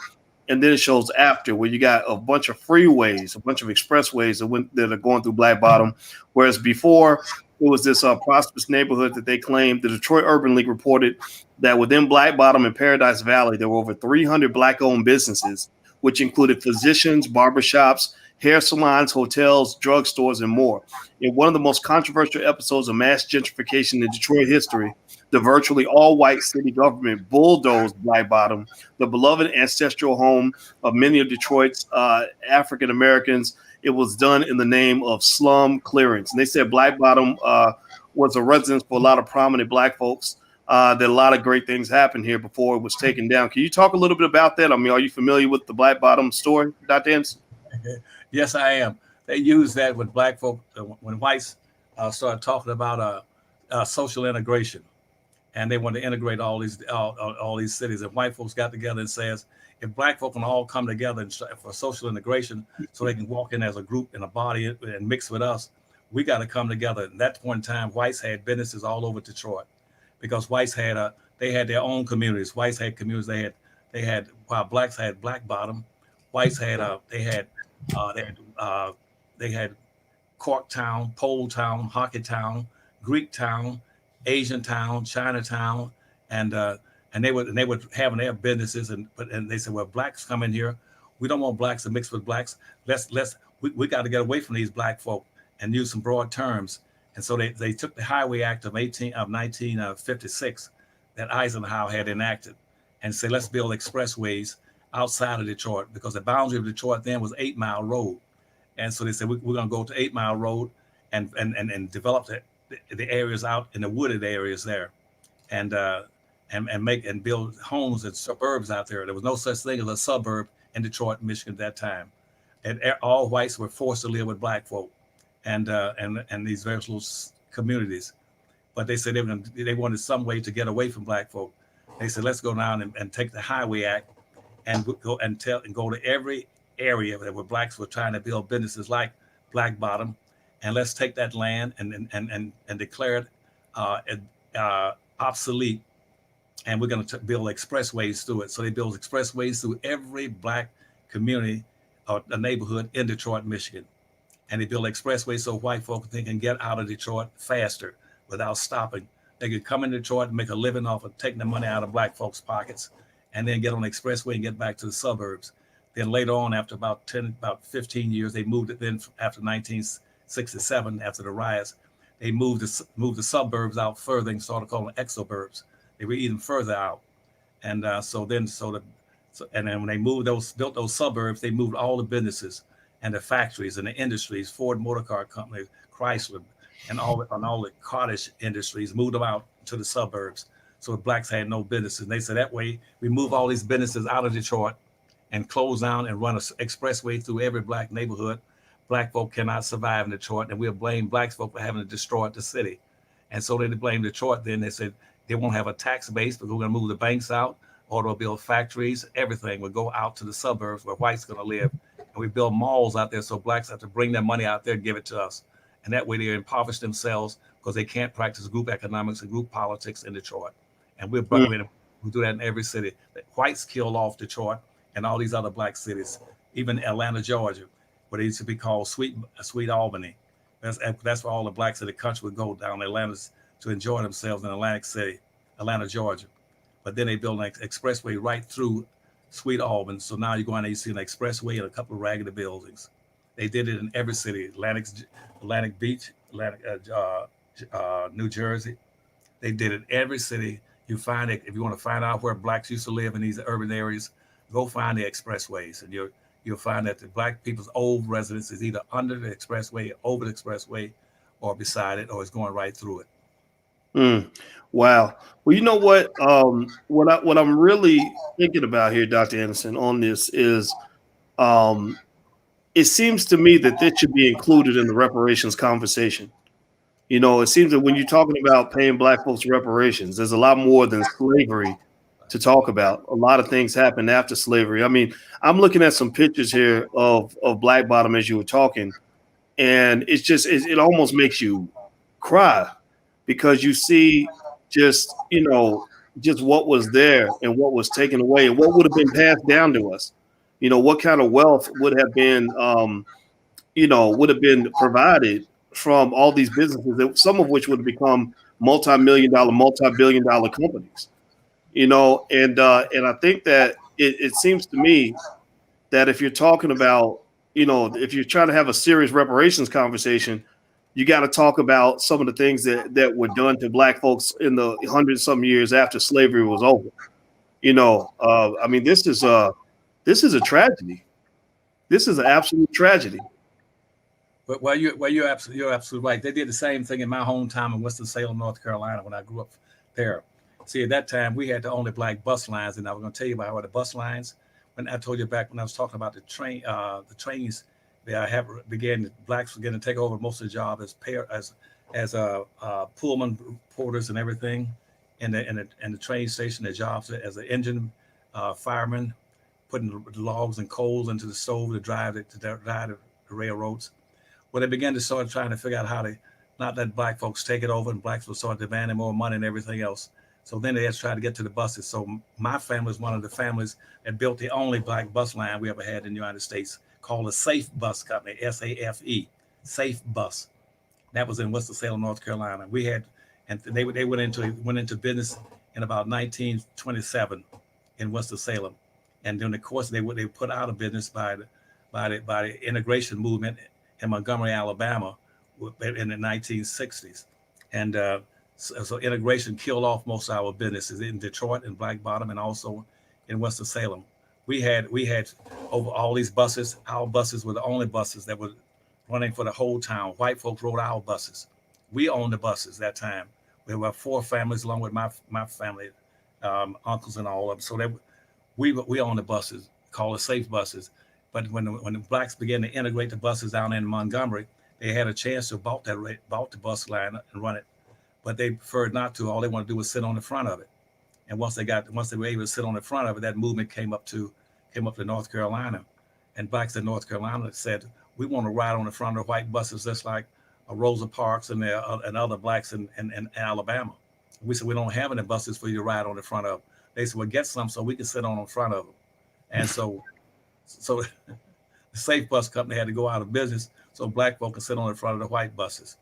and then it shows after, where you got a bunch of freeways, a bunch of expressways that are going through Black Bottom. Whereas before, it was this prosperous neighborhood that they claimed. The Detroit Urban League reported that within Black Bottom and Paradise Valley, there were over 300 Black-owned businesses, which included physicians, barbershops, hair salons, hotels, drugstores, and more. In one of the most controversial episodes of mass gentrification in Detroit history, the virtually all-white city government bulldozed Black Bottom, the beloved ancestral home of many of Detroit's African Americans. It was done in the name of slum clearance. And they said Black Bottom was a residence for a lot of prominent Black folks. That a lot of great things happened here before it was taken down. Can you talk a little bit about that? I mean, are you familiar with the Black Bottom story, Dr. Anderson? Yes, I am. They used that with Black folk when whites started talking about social integration, and they wanted to integrate all these cities. And white folks got together and says, if Black folk can all come together for social integration, so they can walk in as a group in a body and mix with us, we got to come together. At that point in time, whites had businesses all over Detroit, because whites had they had their own communities. Whites had communities. They had while blacks had Black Bottom, whites had they had Corktown, Pole Town, Hockey Town, Greek Town, Asian Town, Chinatown, and they were having their businesses, and they said, well, blacks come in here, we don't want blacks to mix with blacks. We got to get away from these Black folk and use some broad terms. And so they took the Highway Act of 1956 that Eisenhower had enacted and said, let's build expressways outside of Detroit, because the boundary of Detroit then was 8 Mile Road. And so they said, we're going to go to 8 Mile Road and develop the areas out in the wooded areas there, and build homes and suburbs out there. There was no such thing as a suburb in Detroit, Michigan at that time. And all whites were forced to live with Black folk and these various little communities. But they said they wanted some way to get away from Black folk. They said, let's go down and take the Highway Act and go to every area where blacks were trying to build businesses like Black Bottom, and let's take that land and declare it obsolete, and we're going to build expressways through it. So they built expressways through every Black community or a neighborhood in Detroit, Michigan, and they built expressways so white folk can get out of Detroit faster without stopping. They could come in Detroit and make a living off of taking the money out of Black folks' pockets, and then get on the expressway and get back to the suburbs. Then later on, after about 15 years, they moved it. Then after 1967, after the riots, they moved the suburbs out further and started calling them exurbs. They were even further out, and then when they built those suburbs, they moved all the businesses and the factories and the industries, Ford Motor Car Company, Chrysler, and all the cottage industries, moved them out to the suburbs. So the blacks had no businesses. And they said that way we move all these businesses out of Detroit and close down and run an expressway through every Black neighborhood. Black folk cannot survive in Detroit, and we'll blame Black folk for having to destroy the city. And so they blamed Detroit. Then they said they won't have a tax base, but we're going to move the banks out, or they'll build factories. Everything will go out to the suburbs where whites are going to live. And we build malls out there so blacks have to bring their money out there and give it to us. And that way they impoverish themselves because they can't practice group economics and group politics in Detroit. And we do that in every city. The whites killed off Detroit and all these other Black cities. even Atlanta, Georgia, what it used to be called Sweet Albany. That's where all the blacks in the country would go down to Atlanta to enjoy themselves in Atlantic City, Atlanta, Georgia. But then they built an expressway right through Sweet Albany. So now you go in there, you see an expressway and a couple of raggedy buildings. They did it in every city: Atlantic Beach, New Jersey. They did it every city. You find it if you want to find out where blacks used to live in these urban areas. Go find the expressways, and you'll find that the black people's old residence is either under the expressway, over the expressway, or beside it, or it's going right through it. Wow. Well, you know what? What I'm really thinking about here, Dr. Anderson, on this is, it seems to me that this should be included in the reparations conversation. It seems that when you're talking about paying black folks reparations, there's a lot more than slavery to talk about. A lot of things happened after slavery. I mean, I'm looking at some pictures here of Black Bottom as you were talking, and it almost makes you cry, because you see just what was there and what was taken away and what would have been passed down to us. What kind of wealth would have been provided from all these businesses, some of which would have become multi-billion dollar companies. And I think that it seems to me that if you're talking about, if you're trying to have a serious reparations conversation, you got to talk about some of the things that were done to black folks in the 100-some years after slavery was over. I mean, this is a tragedy. This is an absolute tragedy. But you're absolutely right. They did the same thing in my hometown in Winston-Salem, North Carolina, when I grew up there. See, at that time we had the only black bus lines, and I was going to tell you about the bus lines. When I told you back when I was talking about the trains, blacks began to take over most of the job as Pullman porters and everything, and the train station, their jobs as an engine fireman, putting the logs and coals into the stove to drive the railroads. Well, they began to start trying to figure out how to not let black folks take it over, and blacks will start demanding more money and everything else. So then they had to try to get to the buses. So my family is one of the families that built the only black bus line we ever had in the United States, called the Safe Bus Company, SAFE, Safe Bus. That was in Winston-Salem, North Carolina. We had, and they went into business in about 1927 in Winston-Salem, and during the course they put out of business by the integration movement in Montgomery, Alabama, in the 1960s, and so integration killed off most of our businesses in Detroit and Black Bottom, and also in Winston-Salem. We had over all these buses. Our buses were the only buses that were running for the whole town. White folks rode our buses. We owned the buses that time. We were 4 families along with my family, uncles and all of them. So we owned the buses, called the Safe Buses. But when the blacks began to integrate the buses down in Montgomery, they had a chance to bought the bus line and run it, but they preferred not to. All they wanted to do was sit on the front of it. And once they were able to sit on the front of it, that movement came up to North Carolina, and blacks in North Carolina said, we want to ride on the front of the white buses, just like Rosa Parks and other blacks in Alabama. We said, we don't have any buses for you to ride on the front of. They said, well, get some so we can sit on the front of them. And so the Safe Bus Company had to go out of business so black folk could sit on the front of the white buses.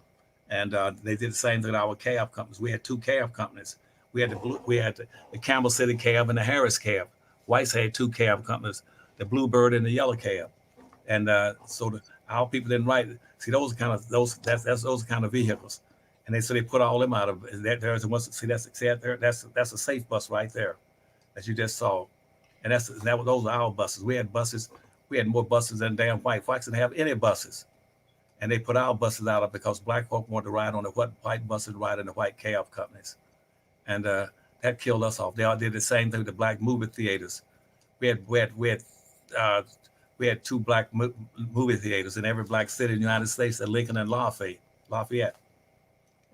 And they did the same thing with our cab companies. We had 2 cab companies. We had the Campbell City Cab and the Harris Cab. Whites had 2 cab companies, the Bluebird and the Yellow Cab. And so our people didn't write. See, those kind of vehicles. And they put all them out of there's that's a Safe Bus right there that you just saw. And those are our buses. We had buses. We had more buses than damn white folks didn't have any buses. And they put our buses out of because black folk wanted to ride on the white buses, ride in the white cab companies. And that killed us off. They all did the same thing with the black movie theaters. We had 2 black movie theaters in every black city in the United States, at Lincoln and Lafayette.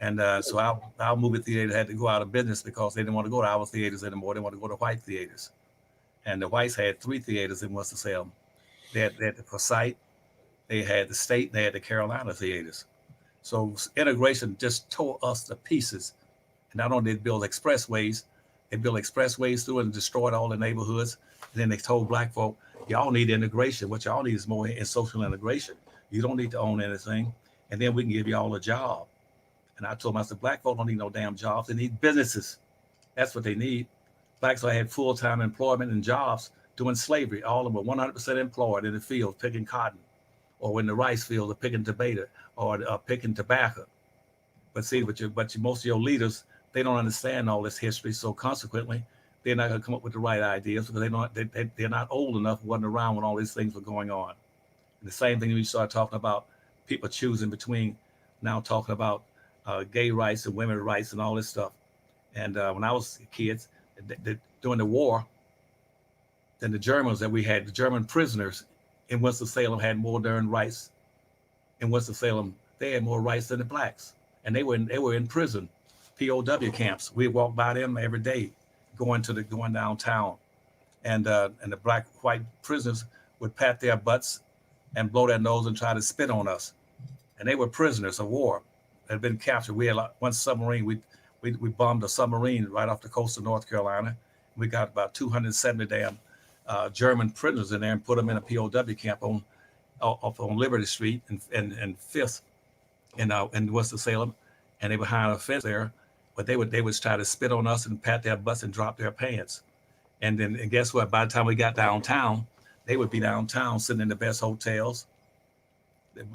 And so our movie theater had to go out of business because they didn't want to go to our theaters anymore. They wanted to go to white theaters. And the whites had 3 theaters in Winston-Salem. They had the Forsyth, they had the State, they had the Carolina theaters. So integration just tore us to pieces. And not only did they build expressways, they built expressways through and destroyed all the neighborhoods. And then they told black folk, Y'all need integration. What y'all need is more in social integration. You don't need to own anything. And then we can give y'all a job. And I told them, I said, black folk don't need no damn jobs. They need businesses. That's what they need. Blacks had full-time employment and jobs doing slavery. All of them were 100% employed in the field picking cotton, or in the rice field, or picking tomato, or picking tobacco. But see, most of your leaders, they don't understand all this history. So consequently, they're not going to come up with the right ideas because they're not old enough, wasn't around when all these things were going on. And the same thing when you start talking about people choosing between, now talking about gay rights and women's rights and all this stuff. And when I was kids, during the war, then the Germans that we had, the German prisoners in Winston-Salem had more darn rights. In Winston-Salem, they had more rights than the blacks. And they were in prison, POW camps. We walked by them every day, going downtown, and the white prisoners would pat their butts and blow their nose and try to spit on us. And they were prisoners of war that had been captured. We had one submarine. We bombed a submarine right off the coast of North Carolina. We got about 270 damn German prisoners in there and put them in a POW camp on Liberty Street and Fifth in Winston-Salem, and they were behind a fence there. But they would try to spit on us and pat their butts and drop their pants. And guess what? By the time we got downtown, they would be downtown sitting in the best hotels.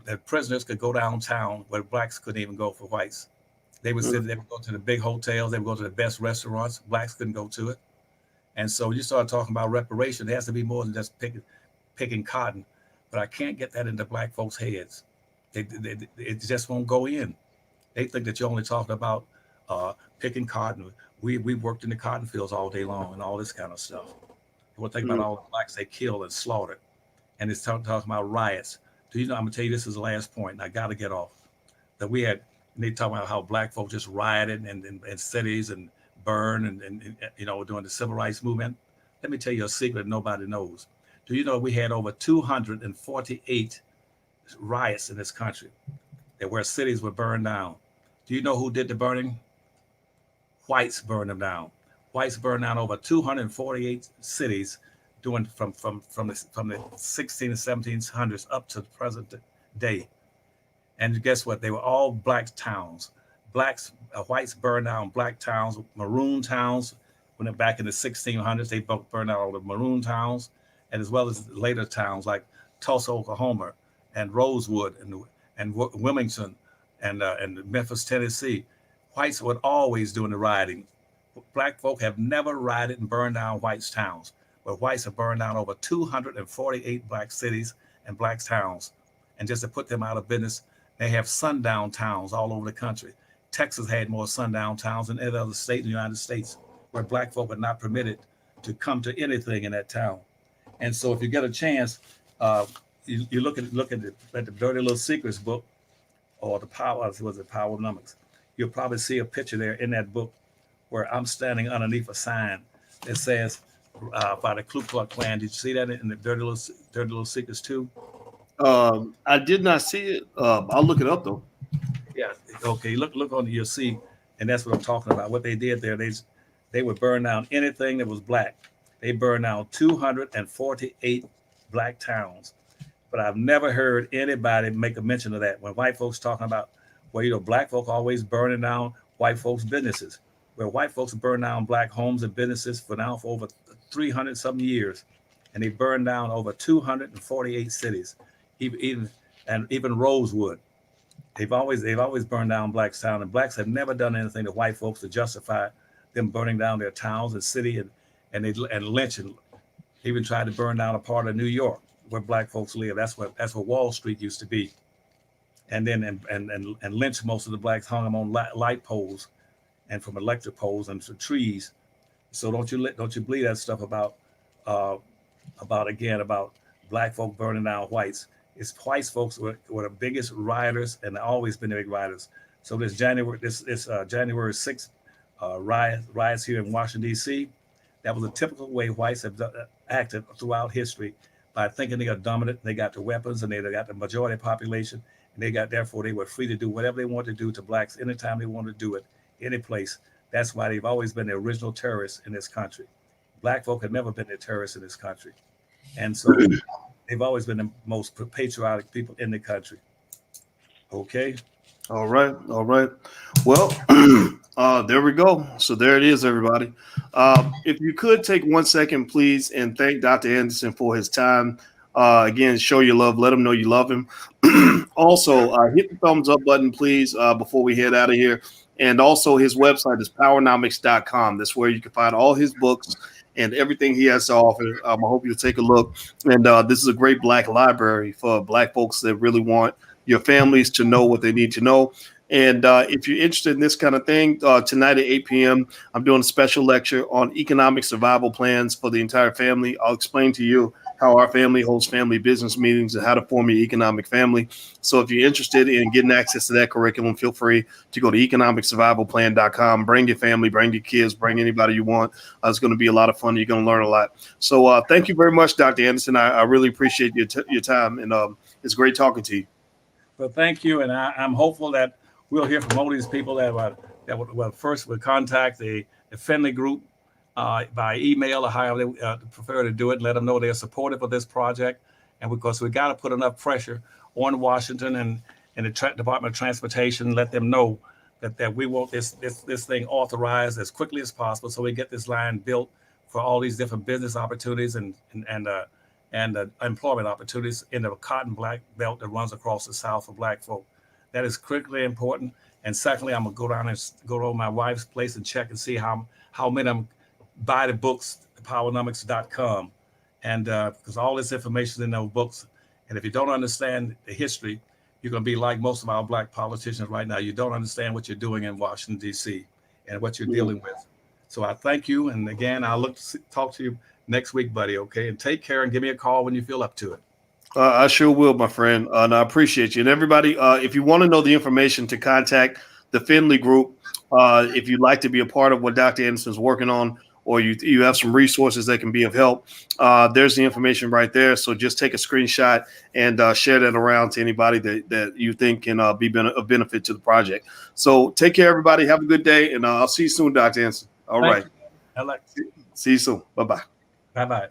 The prisoners could go downtown where blacks couldn't even go for whites. They would sit. They would go to the big hotels. They would go to the best restaurants. Blacks couldn't go to it. And so you start talking about reparation. It has to be more than just picking cotton. But I can't get that into black folks' heads. It just won't go in. They think that you're only talking about picking cotton. We worked in the cotton fields all day long and all this kind of stuff. We'll think about all the blacks they killed and slaughtered. And it's talking about riots. Do you know, I'm going to tell you, this is the last point, and I got to get off. That we had, and they talk about how black folks just rioted in cities and burned and during the civil rights movement. Let me tell you a secret nobody knows. Do you know we had over 248 riots in this country where cities were burned down? Do you know who did the burning? Whites burned them down. Whites burned down over 248 cities from the 1600s and 1700s up to the present day. And guess what? They were all black towns. Whites burned down black towns, maroon towns. When back in the 1600s, they burned out all the maroon towns, and as well as later towns like Tulsa, Oklahoma, and Rosewood, and Wilmington, and Memphis, Tennessee. Whites were always doing the rioting. Black folk have never rioted and burned down whites' towns, but whites have burned down over 248 black cities and black towns. And just to put them out of business, they have sundown towns all over the country. Texas had more sundown towns than any other state in the United States, where black folk are not permitted to come to anything in that town. And so if you get a chance, you look at the Dirty Little Secrets book, or the Power of Numbers. You'll probably see a picture there in that book where I'm standing underneath a sign that says by the Ku Klux Klan. Did you see that in the Dirty Little Secrets too? I did not see it. I'll look it up though. Yeah. Okay. Look on. You'll see, and that's what I'm talking about. What they did there, they would burn down anything that was black. They burned down 248 black towns. But I've never heard anybody make a mention of that when white folks talking about, well, black folk always burning down white folks' businesses. Where white folks burn down black homes and businesses for over 300 something years, and they burned down over 248 cities, even Rosewood. They've always burned down blacks' town, and blacks have never done anything to white folks to justify them burning down their towns and city and lynching. Even tried to burn down a part of New York where black folks live. That's where Wall Street used to be, and then and lynch most of the blacks, hung them on light poles and from electric poles and from trees. So don't you believe that stuff about black folk burning down whites. It's white folks were the biggest rioters and always been the big rioters. So this January 6th riots here in Washington D.C. That was a typical way whites have acted throughout history, by thinking they are dominant. They got the weapons and they got the majority population, and therefore they were free to do whatever they wanted to do to blacks anytime they wanted to do it, any place. That's why they've always been the original terrorists in this country. Black folk have never been the terrorists in this country. And so they've always been the most patriotic people in the country. Okay. All right. All right. Well, there we go. So there it is, everybody. If you could take 1 second, please, and thank Dr. Anderson for his time. Again, show your love. Let him know you love him. Also, hit the thumbs up button, please, before we head out of here. And also, his website is powernomics.com. That's where you can find all his books and everything he has to offer. I hope you'll take a look. And this is a great Black library for Black folks that really want your families to know what they need to know. And if you're interested in this kind of thing, tonight at 8 p.m., I'm doing a special lecture on economic survival plans for the entire family. I'll explain to you how our family holds family business meetings and how to form your economic family. So if you're interested in getting access to that curriculum, feel free to go to economicsurvivalplan.com. Bring your family, bring your kids, bring anybody you want. It's going to be a lot of fun. You're going to learn a lot. So thank you very much, Dr. Anderson. I really appreciate your time, and it's great talking to you. Well, thank you. And I'm hopeful that we'll hear from all these people that will first contact the Finley group by email or however they prefer to do it, and let them know they're supportive of this project. And because we got to put enough pressure on Washington and the Department of Transportation, let them know that we want this thing authorized as quickly as possible, so we get this line built for all these different business opportunities and employment opportunities in the cotton black belt that runs across the South for Black folk. That is critically important. And secondly, I'm gonna go down and go to my wife's place and check and see how many of them buy the books, powernomics.com, and because all this information is in those books. And if you don't understand the history, you're gonna be like most of our Black politicians right now. You don't understand what you're doing in Washington, D.C. and what you're dealing with. So I thank you. And again, I'll look to talk to you next week, buddy. Okay. And take care and give me a call when you feel up to it. I sure will, my friend. And I appreciate you. And everybody, if you want to know the information to contact the Finley group, if you'd like to be a part of what Dr. Anderson's working on, or you have some resources that can be of help, there's the information right there. So just take a screenshot and share that around to anybody that you think can be of benefit to the project. So take care, everybody. Have a good day. And I'll see you soon, Dr. Anderson. All right. See you soon. Bye-bye. Bye-bye.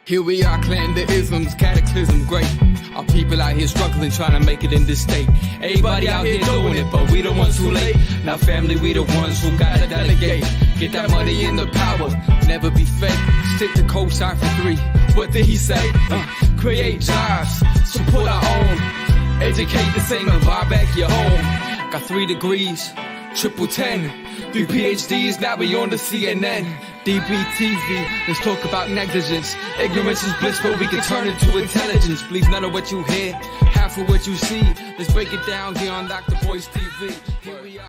Here we are, clan the isms, cataclysm, great. Our people out here struggling, trying to make it in this state. Everybody out here doing it, but we the ones who late. Now family, we the ones who gotta delegate. Get that money in the power, never be fake. Stick to cosign for 3. What did he say? Create jobs, support our own. Educate the same and buy back your home. Got 3 degrees, triple 10. 3 PhDs, now we on the CNN. DBTV, let's talk about negligence. Ignorance is bliss, but we can turn it to intelligence. Believe none of what you hear, half of what you see. Let's break it down here on Dr. Boyce TV. Here we are.